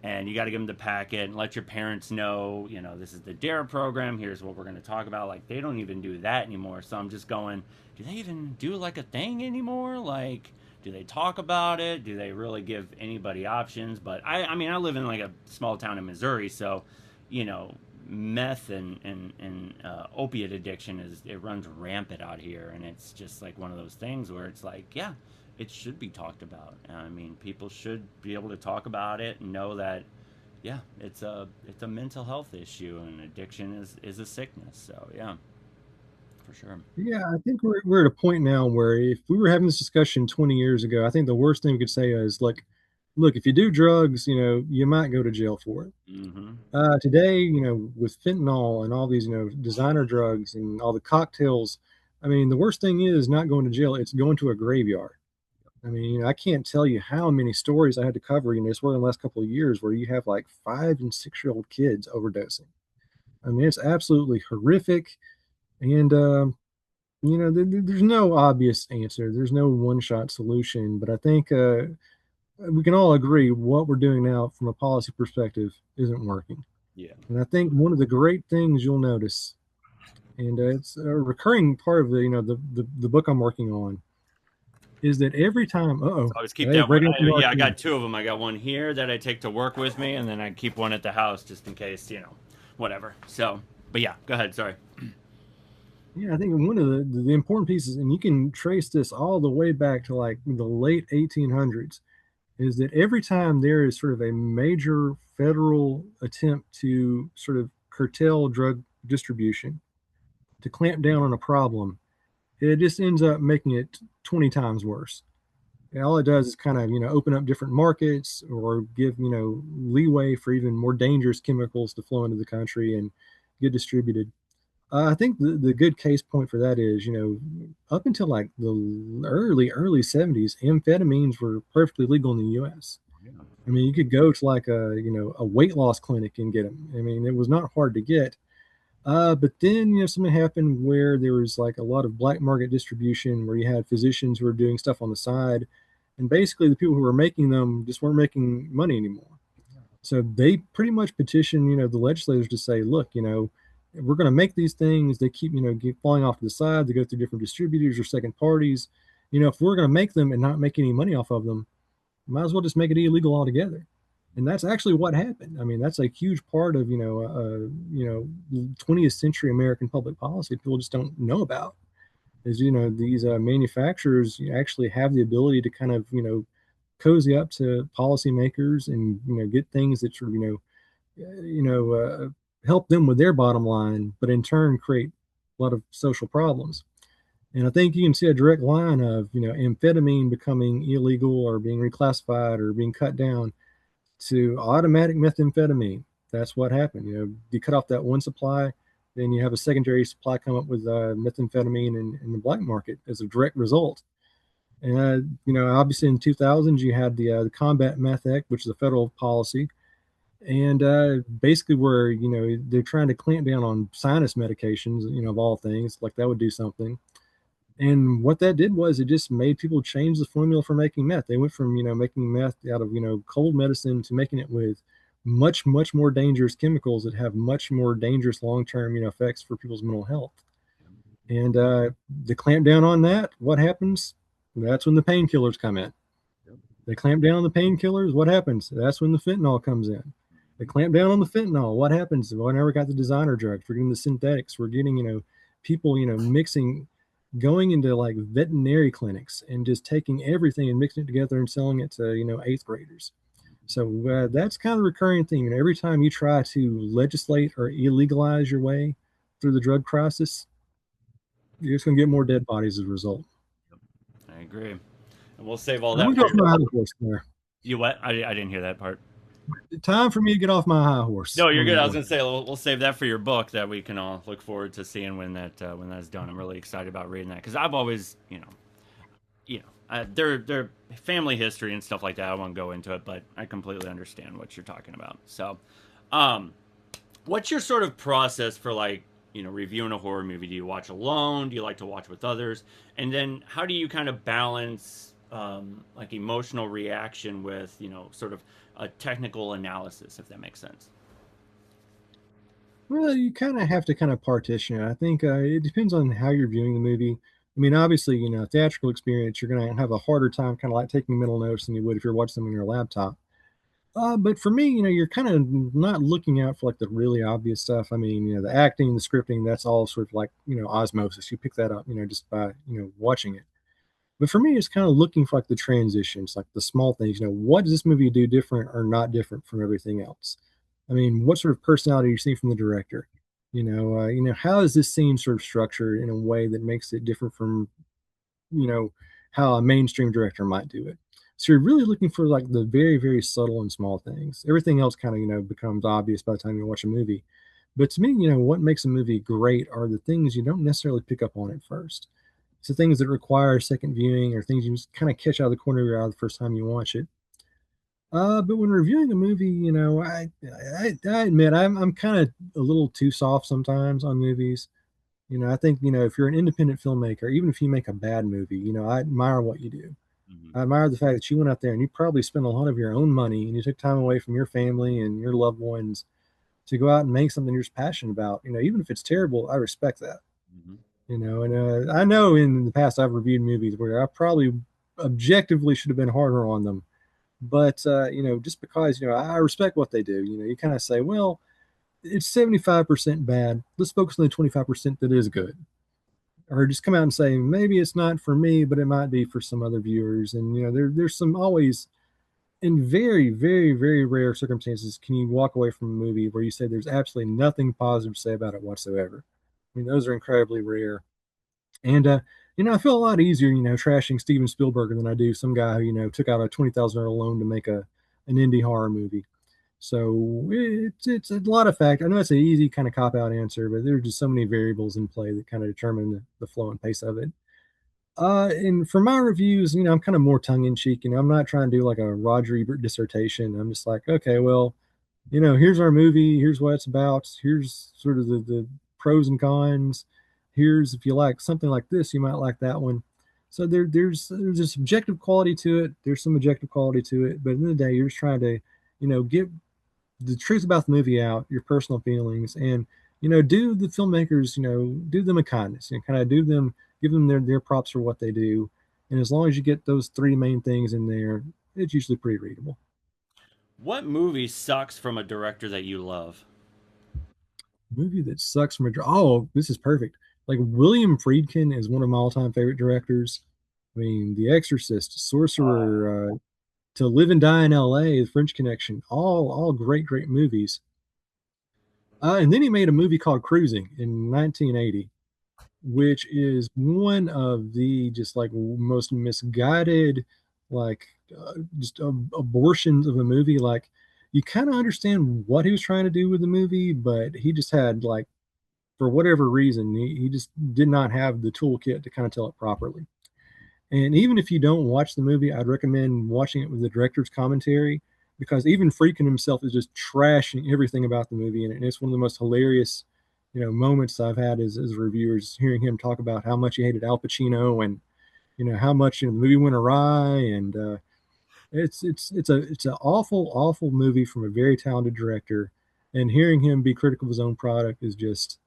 and you got to give them the packet and let your parents know, this is the DARE program. Here's what we're going to talk about. Like they don't even do that anymore. So I'm just going, do they even do like a thing anymore? Like, do they talk about it? Do they really give anybody options? But I mean, I live in like a small town in Missouri, so you know, meth and opiate addiction it runs rampant out here, and it's just like one of those things where it's like, yeah, it should be talked about. I mean, people should be able to talk about it and know that, yeah, it's a mental health issue, and addiction is a sickness. So yeah, for sure. Yeah, I think we're at a point now where if we were having this discussion 20 years ago, I think the worst thing we could say is like, look, if you do drugs, you might go to jail for it. Mm-hmm. Today, with fentanyl and all these, designer drugs and all the cocktails, I mean, the worst thing is not going to jail, it's going to a graveyard. I mean, I can't tell you how many stories I had to cover, just in the last couple of years where you have like 5 and 6 year old kids overdosing. I mean, it's absolutely horrific. And, there's no obvious answer. There's no one shot solution. But I think we can all agree what we're doing now from a policy perspective isn't working. Yeah. And I think one of the great things you'll notice, and it's a recurring part of the book I'm working on, is that every time, So oh, I always keep hey, that one. breaking up your Yeah, I RP. got two of them. I got one here that I take to work with me, and then I keep one at the house just in case, whatever. So, but yeah, go ahead. Sorry. Yeah, I think one of the important pieces, and you can trace this all the way back to like the late 1800s, is that every time there is sort of a major federal attempt to sort of curtail drug distribution, to clamp down on a problem, it just ends up making it 20 times worse. And all it does is kind of, open up different markets or give, leeway for even more dangerous chemicals to flow into the country and get distributed. I think the good case point for that is, up until like the early 70s, amphetamines were perfectly legal in the US. Yeah. I mean, you could go to like a weight loss clinic and get them. I mean, it was not hard to get. But then, something happened where there was like a lot of black market distribution where you had physicians who were doing stuff on the side. And basically, the people who were making them just weren't making money anymore. So they pretty much petitioned, the legislators to say, look, we're going to make these things. They keep, keep falling off to the side. They go through different distributors or second parties. If we're going to make them and not make any money off of them, might as well just make it illegal altogether. And that's actually what happened. I mean, that's a huge part of 20th century American public policy people just don't know about. Is these manufacturers actually have the ability to kind of cozy up to policymakers and get things that sort of help them with their bottom line, but in turn create a lot of social problems. And I think you can see a direct line of amphetamine becoming illegal or being reclassified or being cut down to automatic methamphetamine. That's what happened. You cut off that one supply, then you have a secondary supply come up with methamphetamine in the black market as a direct result. And obviously in 2000s you had the Combat Meth Act, which is a federal policy, and basically where they're trying to clamp down on sinus medications, of all things, like that would do something. And what that did was it just made people change the formula for making meth. They went from making meth out of cold medicine to making it with much more dangerous chemicals that have much more dangerous long-term effects for people's mental health. And to clamp down on that, what happens? That's when the painkillers come in. They clamp down on the painkillers. What happens? That's when the fentanyl comes in. They clamp down on the fentanyl. What happens? Well, now we got the designer drugs. We're getting the synthetics. We're getting, people, mixing, going into like veterinary clinics and just taking everything and mixing it together and selling it to, eighth graders. So that's kind of the recurring theme. And every time you try to legislate or illegalize your way through the drug crisis, you're just going to get more dead bodies as a result. I agree. And we'll save all I'm that going to for go your off my book. high horse there. You what? I didn't hear that part. Time for me to get off my high horse No, you're on good. I that was one. gonna say we'll save that for your book that we can all look forward to seeing when that's done. I'm really excited about reading that because I've always their family history and stuff like that. I won't go into it, but I completely understand what you're talking about. So, what's your sort of process for like reviewing a horror movie? Do you watch alone? Do you like to watch with others? And then how do you kind of balance like emotional reaction with sort of a technical analysis, if that makes sense? Well, you kind of have to kind of partition it. I think it depends on how you're viewing the movie. I mean, obviously, theatrical experience, you're going to have a harder time kind of like taking mental notes than you would if you're watching them on your laptop. But for me, you're kind of not looking out for like the really obvious stuff. I mean, the acting, the scripting, that's all sort of like, osmosis. You pick that up, just by, watching it. But for me, it's kind of looking for like the transitions, like the small things. What does this movie do different or not different from everything else? I mean, what sort of personality are you seeing from the director? How is this scene sort of structured in a way that makes it different from, you know, how a mainstream director might do it? So you're really looking for like the very, very subtle and small things. Everything else kind of, becomes obvious by the time you watch a movie. But to me, what makes a movie great are the things you don't necessarily pick up on at first. So things that require second viewing or things you just kind of catch out of the corner of your eye the first time you watch it. But when reviewing a movie, I admit I'm kind of a little too soft sometimes on movies. I think if you're an independent filmmaker, even if you make a bad movie, I admire what you do. Mm-hmm. I admire the fact that you went out there and you probably spent a lot of your own money and you took time away from your family and your loved ones to go out and make something you're just passionate about. Even if it's terrible, I respect that. Mm-hmm. And I know in the past I've reviewed movies where I probably objectively should have been harder on them, but just because I respect what they do, you kind of say, well, it's 75% bad. Let's focus on the 25% that is good, or just come out and say maybe it's not for me, but it might be for some other viewers. And there's some always in very, very, very rare circumstances can you walk away from a movie where you say there's absolutely nothing positive to say about it whatsoever. I mean, those are incredibly rare. And I feel a lot easier, trashing Steven Spielberg than I do some guy who, took out a $20,000 loan to make an indie horror movie. So it's a lot of fact. I know it's an easy kind of cop out answer, but there are just so many variables in play that kind of determine the flow and pace of it. And for my reviews, I'm kind of more tongue in cheek. I'm not trying to do like a Roger Ebert dissertation. I'm just like, okay, well, here's our movie, here's what it's about, here's sort of the pros and cons. Here's if you like something like this, you might like that one. So there's a subjective quality to it, there's some objective quality to it, but at the end of the day, you're just trying to, get the truth about the movie out, your personal feelings, and do the filmmakers, do them a kindness, kind of do them, give them their props for what they do. And as long as you get those three main things in there, it's usually pretty readable. What movie sucks from a director that you love? Movie that sucks from a oh, this is perfect. Like William Friedkin is one of my all-time favorite directors. I mean, The Exorcist, Sorcerer, To Live and Die in L.A., The French Connection, all great, great movies. And then he made a movie called Cruising in 1980, which is one of the just like most misguided, like just abortions of a movie. Like you kind of understand what he was trying to do with the movie, but he just had like for whatever reason, he just did not have the toolkit to kind of tell it properly. And even if you don't watch the movie, I'd recommend watching it with the director's commentary because even Friedkin himself is just trashing everything about the movie. And it's one of the most hilarious, moments I've had as reviewers, hearing him talk about how much he hated Al Pacino and, how much the movie went awry. And it's an awful, awful movie from a very talented director. And hearing him be critical of his own product is just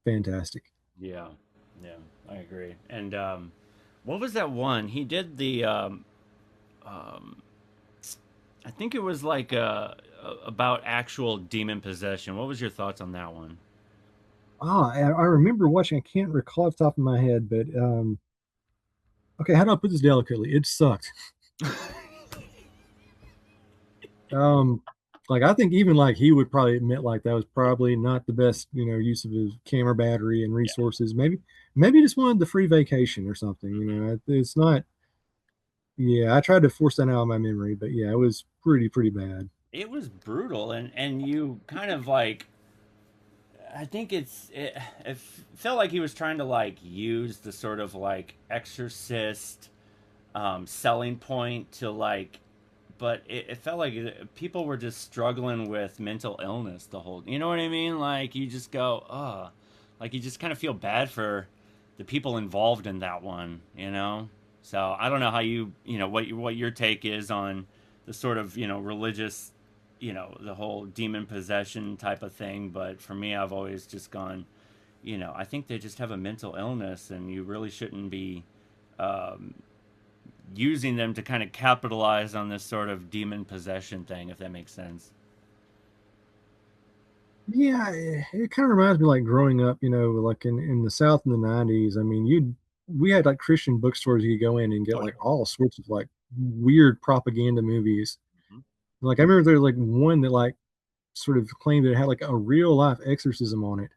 fantastic. Yeah, yeah, I agree. And what was that one? He did um, I think it was like about actual demon possession. What was your thoughts on that one? I remember watching. I can't recall off the top of my head, but okay, how do I put this delicately? It sucked. Um, like I think even like he would probably admit like that was probably not the best, use of his camera battery and Yeah, resources. Maybe he just wanted the free vacation or something. It's not. Yeah, I tried to force that out of my memory, but yeah, it was pretty bad. it was brutal, and you kind of like I think it felt like he was trying to like use the sort of like exorcist selling point to like, but it felt like people were just struggling with mental illness the whole. You know what I mean? Like you just go, oh. like you just kind of feel bad for the people involved in that one, you know. So I don't know how you know what your take is on the sort of religious, the whole demon possession type of thing. But for me, I've always just gone, I think they just have a mental illness, and you really shouldn't be um, using them to kind of capitalize on this sort of demon possession thing, if that makes sense. Yeah, it kind of reminds me like growing up, like in the South in the 90s. I mean, we had like Christian bookstores you could go in and get Oh like yeah. all sorts of like weird propaganda movies. Mhm. Like I remember there was like one that like sort of claimed it had like a real life exorcism on it.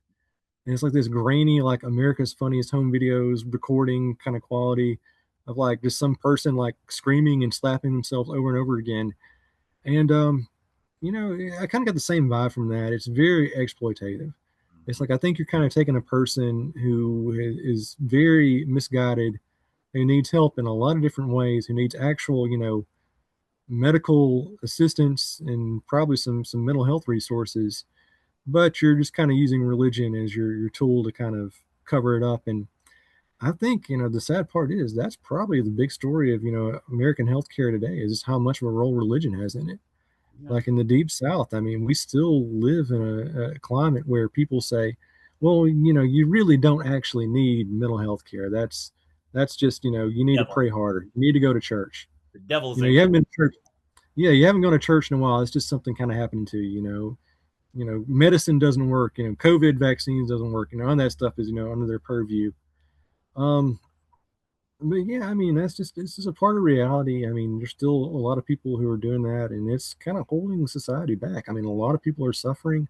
And it's like this grainy, like America's Funniest Home Videos recording kind of quality of like just some person like screaming and slapping themselves over and over again. And I kind of got the same vibe from that. It's very exploitative. It's Mhm. like I think you're kind of taking a person who is very misguided, who needs help in a lot of different ways, who needs actual, medical assistance and probably some mental health resources, but you're just kind of using religion as your tool to kind of cover it up. And I think, the sad part is that's probably the big story of, American healthcare today is just how much of a role religion has in it. Yeah. Like in the deep South, I mean, we still live in a climate where people say, well, you really don't actually need mental health care. That's just, you need to Devil. pray harder. You need to go to church. The devil's You in. haven't been to church. Yeah, you haven't gone to church in a while. It's just something kind of happening to you, medicine doesn't work, COVID vaccines doesn't work, all that stuff is, under their purview. Um, but yeah, I mean, this is a part of reality. I mean, there's still a lot of people who are doing that, and it's kind of holding society back. I mean, a lot of people are suffering,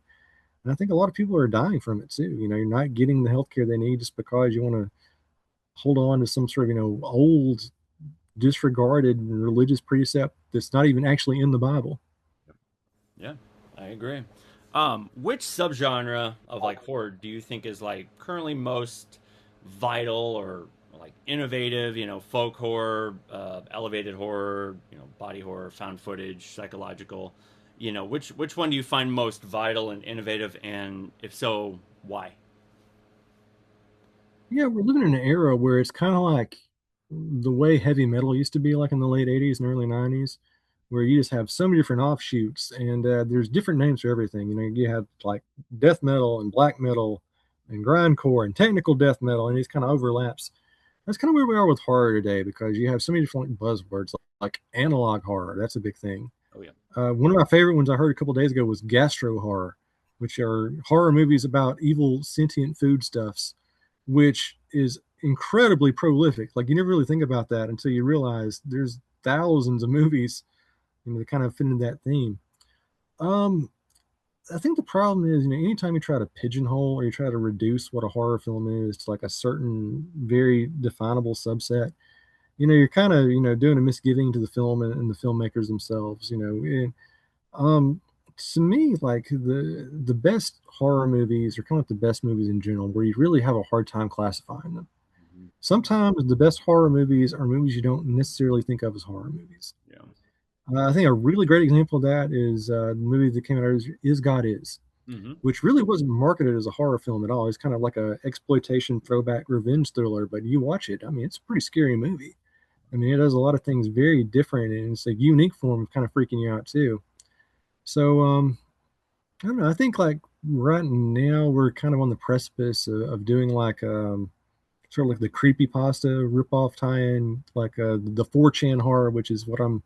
and I think a lot of people are dying from it too. You're not getting the health care they need just because you want to hold on to some sort of, old, disregarded religious precept that's not even actually in the Bible. Yeah, I agree. Which subgenre of like horror do you think is like currently most vital or like innovative? Folk horror, elevated horror, body horror, found footage, psychological. Which one do you find most vital and innovative, and if so, why? Yeah, we're living in an era where it's kind of like the way heavy metal used to be, like in the late 80s and early 90s, where you just have so many different offshoots, and there's different names for everything. You have like death metal and black metal and grindcore and technical death metal, and these kind of overlaps. That's kind of where we are with horror today because you have so many different buzzwords like analog horror. That's a big thing. Oh yeah. One of my favorite ones I heard a couple days ago was gastro horror, which are horror movies about evil sentient foodstuffs, which is incredibly prolific. Like you never really think about that until you realize there's thousands of movies, that kind of fit into that theme. Um, I think the problem is, anytime you try to pigeonhole or you try to reduce what a horror film is to like a certain very definable subset, you're kind of, doing a misgiving to the film and the filmmakers themselves. Um, to me, like the best horror movies are kind of like the best movies in general, where you really have a hard time classifying them. Mhm. Sometimes the best horror movies are movies you don't necessarily think of as horror movies. Yeah. I think a really great example of that is the movie that came out is God Is, Hmm. which really wasn't marketed as a horror film at all. It's kind of like a exploitation throwback revenge thriller, but you watch it, I mean, it's a pretty scary movie. I mean, it does a lot of things very different, and it's a unique form of kind of freaking you out too. So, I don't know. I think like right now we're kind of on the precipice of doing like sort of like the creepy pasta ripoff tie-in, like the 4chan horror, which is what I'm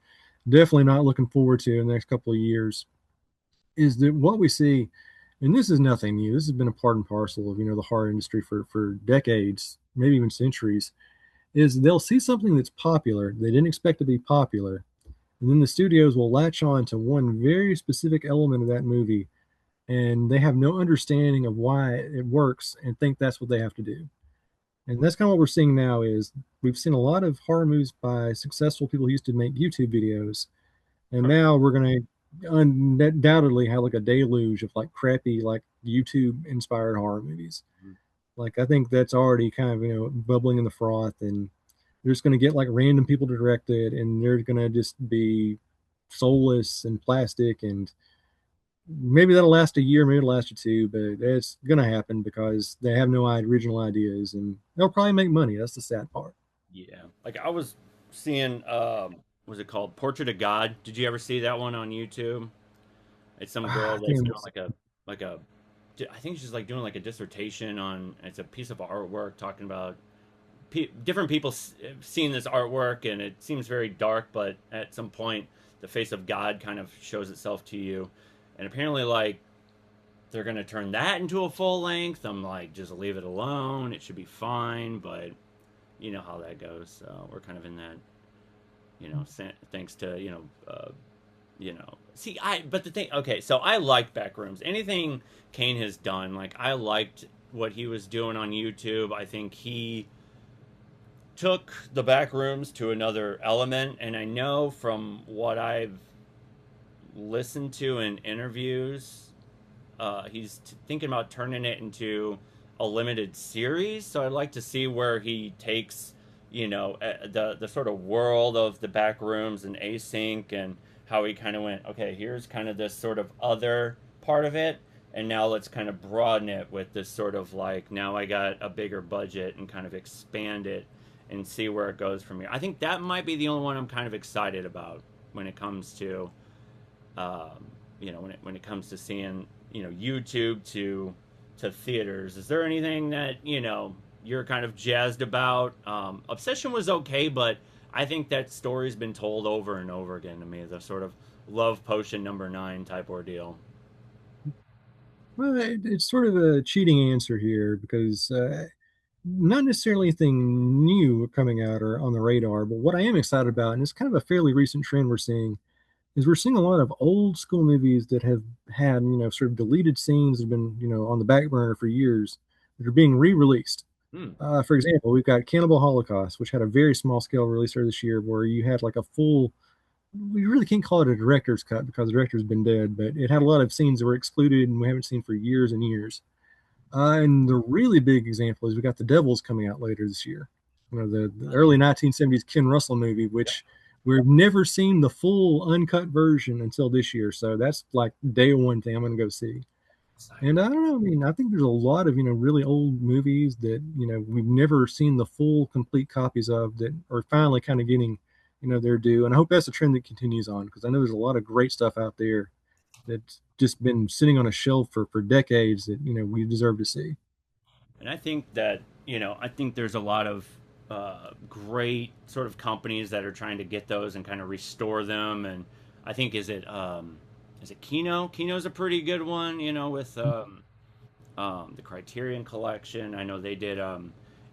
definitely not looking forward to in the next couple of years. Is that what we see? And this is nothing new. This has been a part and parcel of the horror industry for decades, maybe even centuries. Is they'll see something that's popular they didn't expect to be popular, and then the studios will latch on to one very specific element of that movie and they have no understanding of why it works and think that's what they have to do. And that's kind of what we're seeing now is we've seen a lot of horror movies by successful people who used to make YouTube videos. And Right. now we're going to undoubtedly have like a deluge of like crappy, like YouTube inspired horror movies. Mhm. Like I think that's already kind of, bubbling in the froth and they're just going to get like random people to direct it and they're going to just be soulless and plastic and maybe that'll last a year, maybe it'll last you two, but it's gonna happen because they have no original ideas, and they'll probably make money. That's the sad part. Yeah. Like I was seeing was it called Portrait of God? Did you ever see that one on YouTube? It's some girl I think that's doing like a I think she's like doing like a dissertation on it's a piece of artwork talking about different people seeing this artwork and it seems very dark, but at some point the face of God kind of shows itself to you. And apparently like they're going to turn that into a full length. I'm like just leave it alone. It should be fine, but you know how that goes. So we're kind of in that, thanks to, see, but the thing, okay, so I like Backrooms. Anything Kane has done, like, I liked what he was doing on YouTube. I think he took the Backrooms to another element, and I know from what I've listened to in interviews, he's thinking about turning it into a limited series. So I'd like to see where he takes, the sort of world of the back rooms and async and how he kind of went. Okay, here's kind of this sort of other part of it, and now let's kind of broaden it with this sort of like now I got a bigger budget and kind of expand it and see where it goes from here. I think that might be the only one I'm kind of excited about when it comes to um, when it comes to seeing YouTube to theaters. Is there anything that you're kind of jazzed about? Obsession was okay, but I think that story's been told over and over again to me. The sort of love potion number 9 type ordeal. Well, it's sort of a cheating answer here because not necessarily anything new coming out or on the radar, but what I am excited about, and it's kind of a fairly recent trend we're seeing, is we're seeing a lot of old school movies that have had, sort of deleted scenes that have been, on the back burner for years that are being re-released. Hmm. For example, we've got Cannibal Holocaust, which had a very small scale release earlier this year where you had like a full, we really can't call it a director's cut because the director's been dead, but it had a lot of scenes that were excluded and we haven't seen for years and years. And the really big example is we got The Devils coming out later this year. The early 1970s Ken Russell movie, Yep. which we've never seen the full uncut version until this year. So that's like day one thing I'm going to go see. And I don't know. I mean, I think there's a lot of, really old movies that, we've never seen the full complete copies of that are finally kind of getting, their due. And I hope that's a trend that continues on because I know there's a lot of great stuff out there that's just been sitting on a shelf for decades that, we deserve to see. And I think that, I think there's a lot of great sort of companies that are trying to get those and kind of restore them. And I think, is it Kino? Kino's a pretty good one, with the Criterion Collection. I know they did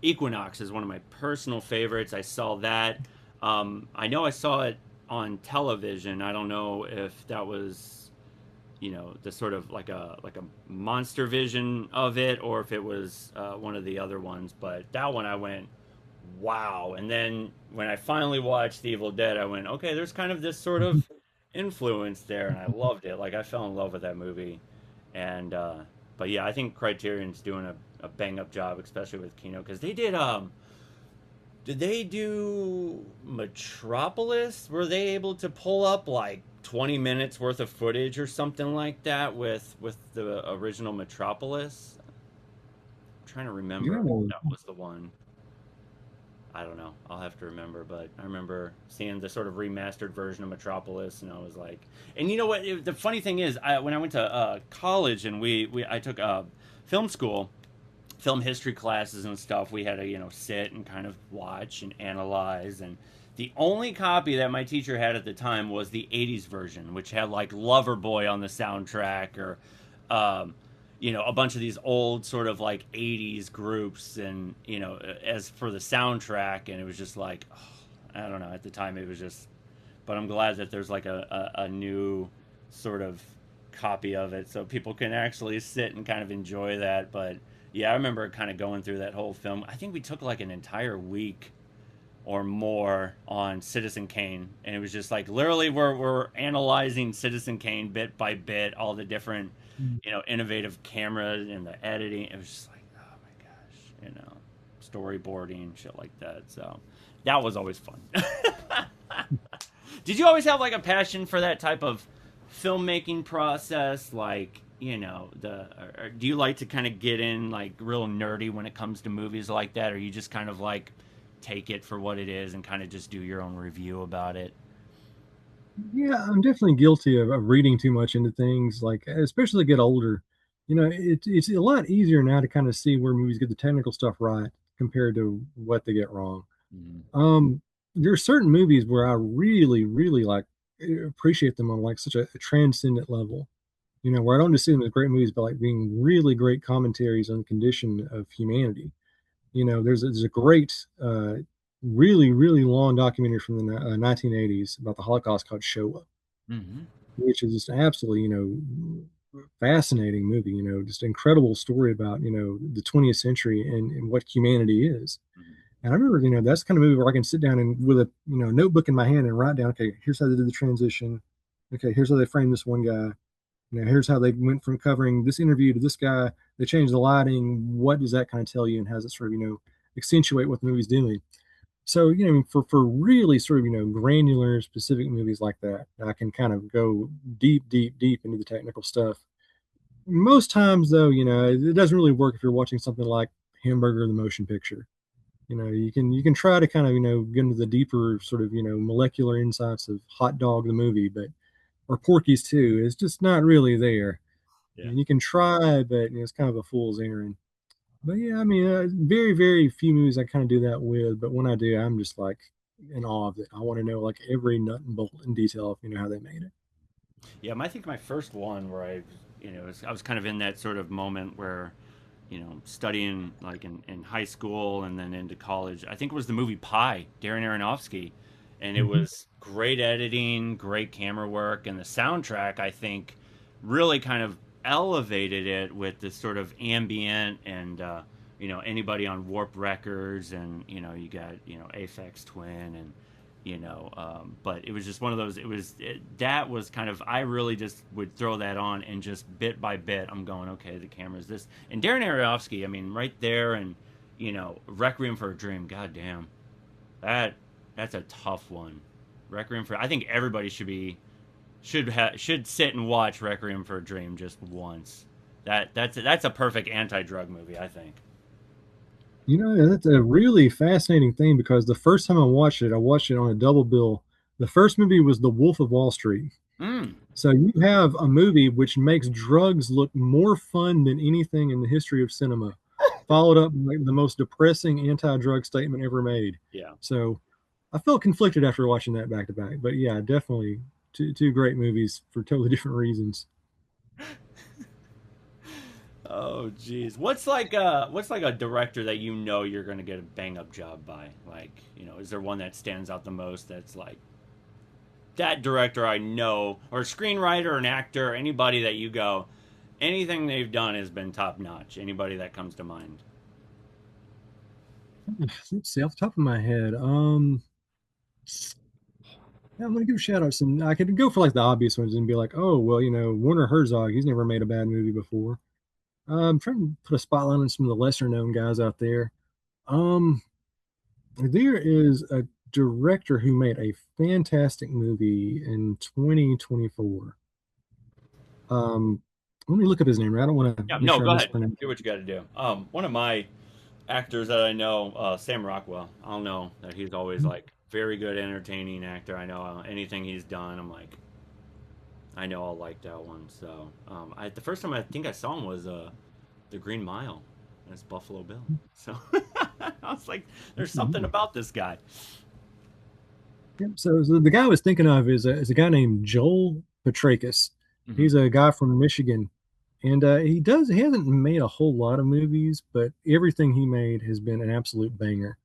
Equinox is one of my personal favorites. I saw that. I know I saw it on television. I don't know if that was the sort of like a monster vision of it or if it was one of the other ones, but that one I went wow. And then when I finally watched The Evil Dead I went okay, there's kind of this sort of influence there, and I loved it. Like I fell in love with that movie. And but yeah, I think Criterion's doing a bang up job, especially with Kino, because they did they do Metropolis? Were they able to pull up like 20 minutes worth of footage or something like that with the original Metropolis? I'm trying to Yeah, remember if well, that was the one. I don't know. I'll have to remember, but I remember seeing the sort of remastered version of Metropolis, and I was like, and you know what? The funny thing is, when I went to college and I took film school, film history classes and stuff, we had to sit and kind of watch and analyze. And the only copy that my teacher had at the time was the '80s version, which had like Loverboy on the soundtrack or um, a bunch of these old sort of like '80s groups, and as for the soundtrack, and it was just like I don't know. At the time, it was just. But I'm glad that there's like a new sort of copy of it, so people can actually sit and kind of enjoy that. But yeah, I remember kind of going through that whole film. I think we took like an entire week or more on Citizen Kane, and it was just like literally we're analyzing Citizen Kane bit by bit, all the different innovative cameras and the editing. It was just like oh my gosh, storyboarding shit like that. So that was always fun. Did you always have like a passion for that type of filmmaking process, like or do you like to kind of get in like real nerdy when it comes to movies like that, or you just kind of like take it for what it is and kind of just do your own review about it? Yeah, I'm definitely guilty of reading too much into things, like especially as I get older. It's a lot easier now to kind of see where movies get the technical stuff right compared to what they get wrong. Mm-hmm. Um, there are certain movies where I really, really like appreciate them on like such a transcendent level. Where I don't just see them as great movies, but like being really great commentaries on the condition of humanity. There's a great, really, really long documentary from the 1980s about the Holocaust called Shoah, Mm-hmm. which is just absolutely, fascinating movie. Just incredible story about, the 20th century and what humanity is. And I remember, that's the kind of movie where I can sit down and with a, notebook in my hand and write down, okay, here's how they did the transition. Okay, here's how they framed this one guy. Here's how they went from covering this interview to this guy. They changed the lighting. What does that kind of tell you, and how does it sort of, accentuate what the movie's doing? So, for really sort of, granular, specific movies like that, I can kind of go deep, deep, deep into the technical stuff. Most times, though, it doesn't really work if you're watching something like Hamburger the Motion Picture. You can try to kind of, get into the deeper sort of, molecular insights of Hot Dog the movie, but or Porky's too. It's just not really there. Yeah. And you can try, but it's kind of a fool's errand. But yeah, I mean, very, very few movies I kind of do that with. But when I do, I'm just like in awe of it. I want to know like every nut and bolt in detail of how they made it. Yeah, I think my first one where I was kind of in that sort of moment where, studying like in high school and then into college. I think it was the movie Pi, Darren Aronofsky, and it Mhm. was great editing, great camera work, and the soundtrack I think really kind of elevated it with this sort of ambient and anybody on Warp Records, and you got Aphex Twin and but it was just one of those. That was kind of, I really just would throw that on and just bit by bit I'm going, okay, the camera's this, and Darren Aronofsky, I mean, right there, and Requiem for a Dream, goddamn, that that's a tough one. Requiem for, I think everybody should sit and watch Requiem for a Dream just once. That's a perfect anti-drug movie, I think. That's a really fascinating thing because the first time I watched it on a double bill. The first movie was The Wolf of Wall Street. Mm, So you have a movie which makes drugs look more fun than anything in the history of cinema, followed up by the most depressing anti-drug statement ever made. yeah. So I felt conflicted after watching that back to back. But yeah, definitely two great movies for totally different reasons. Oh geez. What's like a director that you're gonna get a bang up job by? Like, is there one that stands out the most that's like that director I know, or screenwriter, an actor, anybody that you go, anything they've done has been top notch. Anybody that comes to mind? Let's see, off the top of my head, yeah, I'm gonna give a shout out some. I could go for like the obvious ones and be like, oh well, Werner Herzog. He's never made a bad movie before. I'm trying to put a spotlight on some of the lesser known guys out there. Um, there is a director who made a fantastic movie in 2024. Um, let me look up his name. I don't want to Yeah, make no, sure I go ahead. mispronounce Do it. what you got to do. One of my actors that I know, Sam Rockwell. I'll know that he's always like very good, entertaining actor. I know anything he's done. I'm like, I know I'll like that one. So, the first time I think I saw him was the Green Mile as Buffalo Bill. So I was like, there's something about this guy. Yep. So the guy I was thinking of is a guy named Joel Petrakis. Hmm. He's a guy from Michigan, and he hasn't made a whole lot of movies, but everything he made has been an absolute banger.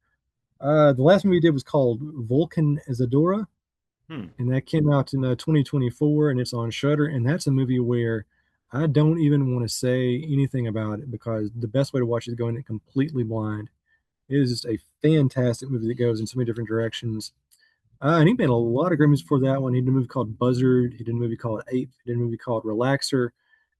The last movie he did was called Vulcan Isadora, Hmm. and that came out in 2024, and it's on Shudder. And that's a movie where I don't even want to say anything about it because the best way to watch it is going in completely blind. It is just a fantastic movie that goes in so many different directions. And he made a lot of great movies before that one. He did a movie called Buzzard. He did a movie called Ape. He did a movie called Relaxer.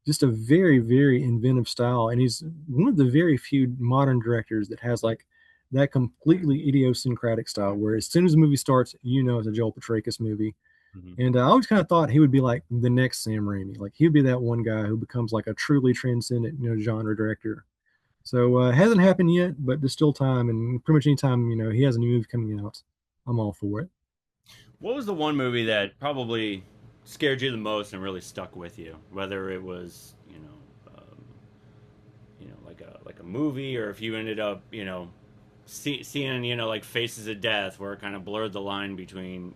Just a very, very inventive style. And he's one of the very few modern directors that has like that completely idiosyncratic style where as soon as the movie starts, it's a Joel Petrakis movie. Hmm. And I always kind of thought he would be like the next Sam Raimi. Like he'd be that one guy who becomes like a truly transcendent, genre director. So it hasn't happened yet, but there's still time. And pretty much anytime, he has a new movie coming out, I'm all for it. What was the one movie that probably scared you the most and really stuck with you? Whether it was, like a movie, or if you ended up, seeing, like Faces of Death, where it kind of blurred the line between,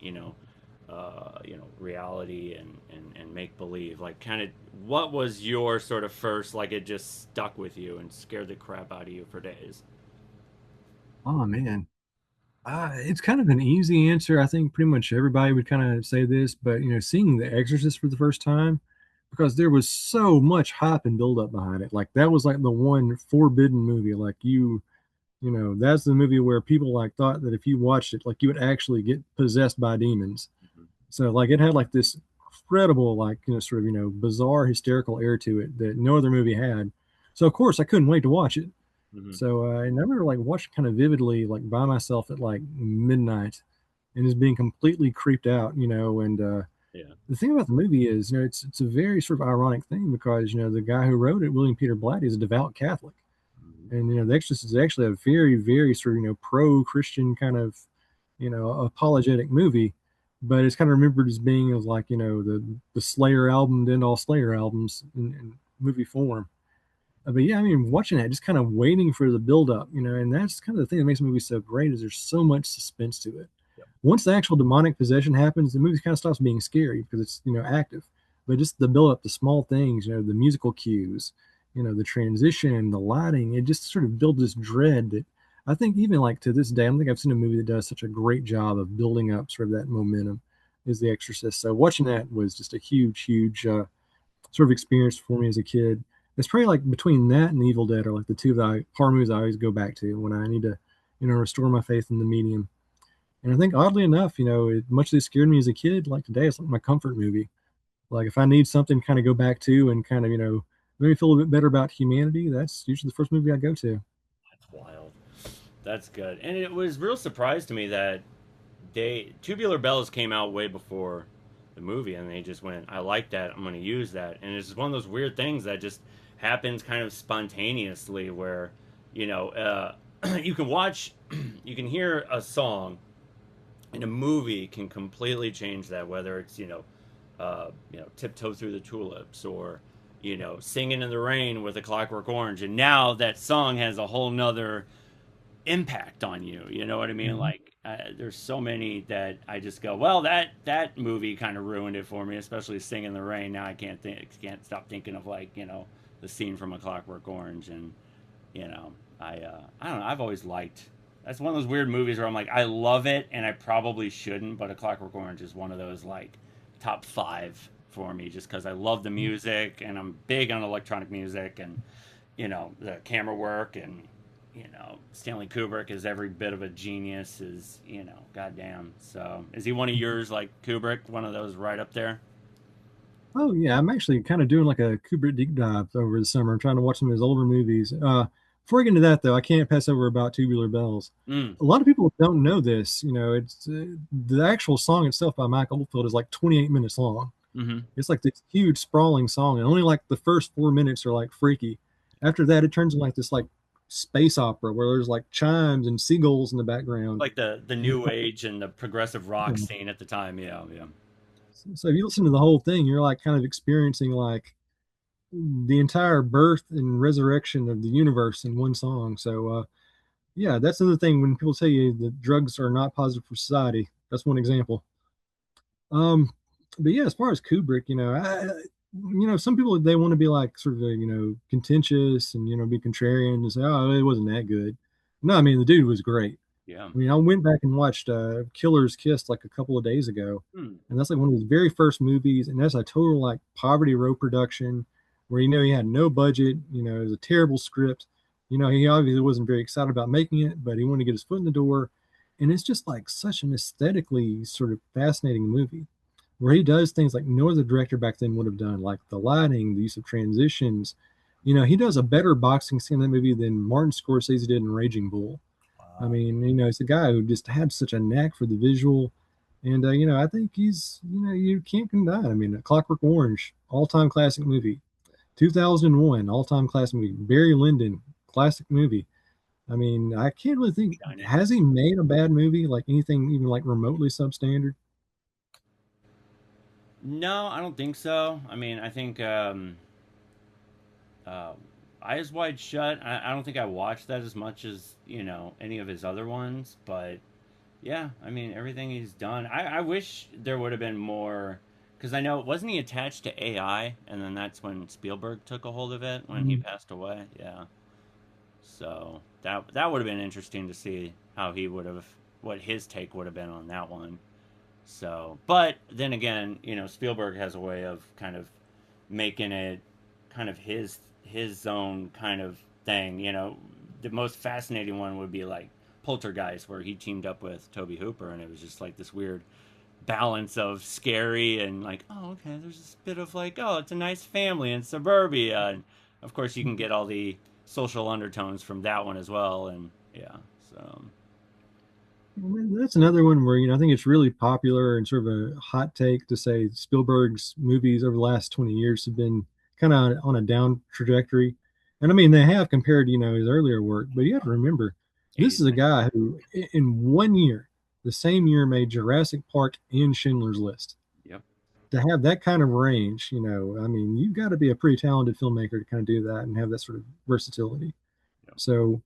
reality and make believe. Like, kind of, what was your sort of first, like, it just stuck with you and scared the crap out of you for days? Oh man, it's kind of an easy answer. I think pretty much everybody would kind of say this, but seeing The Exorcist for the first time, because there was so much hype and build up behind it. Like that was like the one forbidden movie. Like that's the movie where people like thought that if you watched it, like you would actually get possessed by demons. So like it had like this incredible, like sort of bizarre, hysterical air to it that no other movie had. So of course I couldn't wait to watch it. Hmm. So and I remember like watching kind of vividly, like by myself at like midnight, and just being completely creeped out, And Yeah. the thing about the movie is, it's a very sort of ironic thing because the guy who wrote it, William Peter Blatty, is a devout Catholic, Hmm. and The Exorcist is actually a very, very sort of pro-Christian kind of apologetic movie, but it's kind of remembered as being as like the Slayer album, to end all Slayer albums in movie form. But yeah, I mean, watching that, just kind of waiting for the build up, and that's kind of the thing that makes the movie so great is there's so much suspense to it. Yep. Once the actual demonic possession happens, the movie kind of stops being scary because it's active. But just the build up, the small things, the musical cues, the transition, the lighting, it just sort of builds this dread that I think even like to this day, I don't think I've seen a movie that does such a great job of building up sort of that momentum as The Exorcist. So watching that was just a huge, huge sort of experience for me as a kid. It's probably like between that and Evil Dead are like the two horror movies I always go back to when I need to, restore my faith in the medium. And I think oddly enough, much as it scared me as a kid, like today it's like my comfort movie. Like if I need something to kind of go back to and kind of, make me feel a bit better about humanity, that's usually the first movie I go to. That's wild. That's good. And it was real surprise to me that Tubular Bells came out way before the movie, and they just went, I like that, I'm going to use that. And it's just one of those weird things that just happens kind of spontaneously, where you can watch you can hear a song, and a movie can completely change that, whether it's Tiptoe Through the Tulips, or Singing in the Rain with A Clockwork Orange, and now that song has a whole nother impact on you. You know what I mean? Mhm. Like, there's so many that I just go, well, that movie kind of ruined it for me, especially Sing in the Rain. Now I can't stop thinking of, like, the scene from A Clockwork Orange. And I don't know. I've always liked. That's one of those weird movies where I'm like, I love it, and I probably shouldn't, but A Clockwork Orange is one of those, like, top five for me, just because I love the music, and I'm big on electronic music, and the camera work, and Stanley Kubrick is every bit of a genius, is goddamn. So is he one of yours, like Kubrick, one of those right up there? Oh yeah, I'm actually kind of doing like a Kubrick deep dive over the summer. I'm trying to watch some of his older movies. Before I get into that though, I can't pass over about Tubular Bells. Mm. A lot of people don't know this. It's the actual song itself by Mike Oldfield is like 28 minutes long. Mm-hmm. It's like this huge sprawling song, and only like the first 4 minutes are like freaky. After that, it turns into like this like space opera where there's like chimes and seagulls in the background. Like the And new age and the progressive rock it's scene at the time. Yeah, yeah. so if you listen to the whole thing, you're like kind of experiencing like the entire birth and resurrection of the universe in one song. So yeah, that's another thing when people tell you that drugs are not positive for society. That's one example. Um, but yeah, as far as Kubrick, some people they want to be like sort of contentious and be contrarian and say, oh, it wasn't that good. No, I mean the dude was great. Yeah. I mean, I went back and watched Killer's Kiss like a couple of days ago, Hmm. and that's like one of his very first movies, and that's a total like poverty row production where he had no budget. It was a terrible script. He obviously wasn't very excited about making it, but he wanted to get his foot in the door, and it's just like such an aesthetically sort of fascinating movie where he does things like no other director back then would have done, like the lighting, the use of transitions. He does a better boxing scene in that movie than Martin Scorsese did in Raging Bull. I Wow. mean, it's a guy who just had such a knack for the visual. And I think you can't deny it. I mean, Clockwork Orange, all-time classic movie. 2001, all-time classic movie. Barry Lyndon, classic movie. I mean, I can't really think. Shining. Has he made a bad movie, like anything even like remotely substandard? No, I don't think so. I mean, I think uh, Eyes Wide Shut. I don't think I watched that as much as any of his other ones, but yeah, I mean everything he's done. I wish there would have been more, because I know wasn't he attached to AI, and then that's when Spielberg took a hold of it when he Mm, passed away. Yeah, so that would have been interesting to see how he would have what his take would have been on that one. So, but then again, Spielberg has a way of kind of making it kind of his own kind of thing. The most fascinating one would be like Poltergeist, where he teamed up with Toby Hooper, and it was just like this weird balance of scary and like, oh, okay, there's this bit of like, oh, it's a nice family in suburbia, and of course you can get all the social undertones from that one as well, and yeah, so That's another one where, I think it's really popular and sort of a hot take to say Spielberg's movies over the last 20 years have been kind of on a down trajectory. And I mean, they have compared to, his earlier work, but you have to remember, this 80s. is a guy who, in one year, the same year, made Jurassic Park and Schindler's List. Yep. To have that kind of range, I mean, you've got to be a pretty talented filmmaker to kind of do that and have that sort of versatility. Yep. So,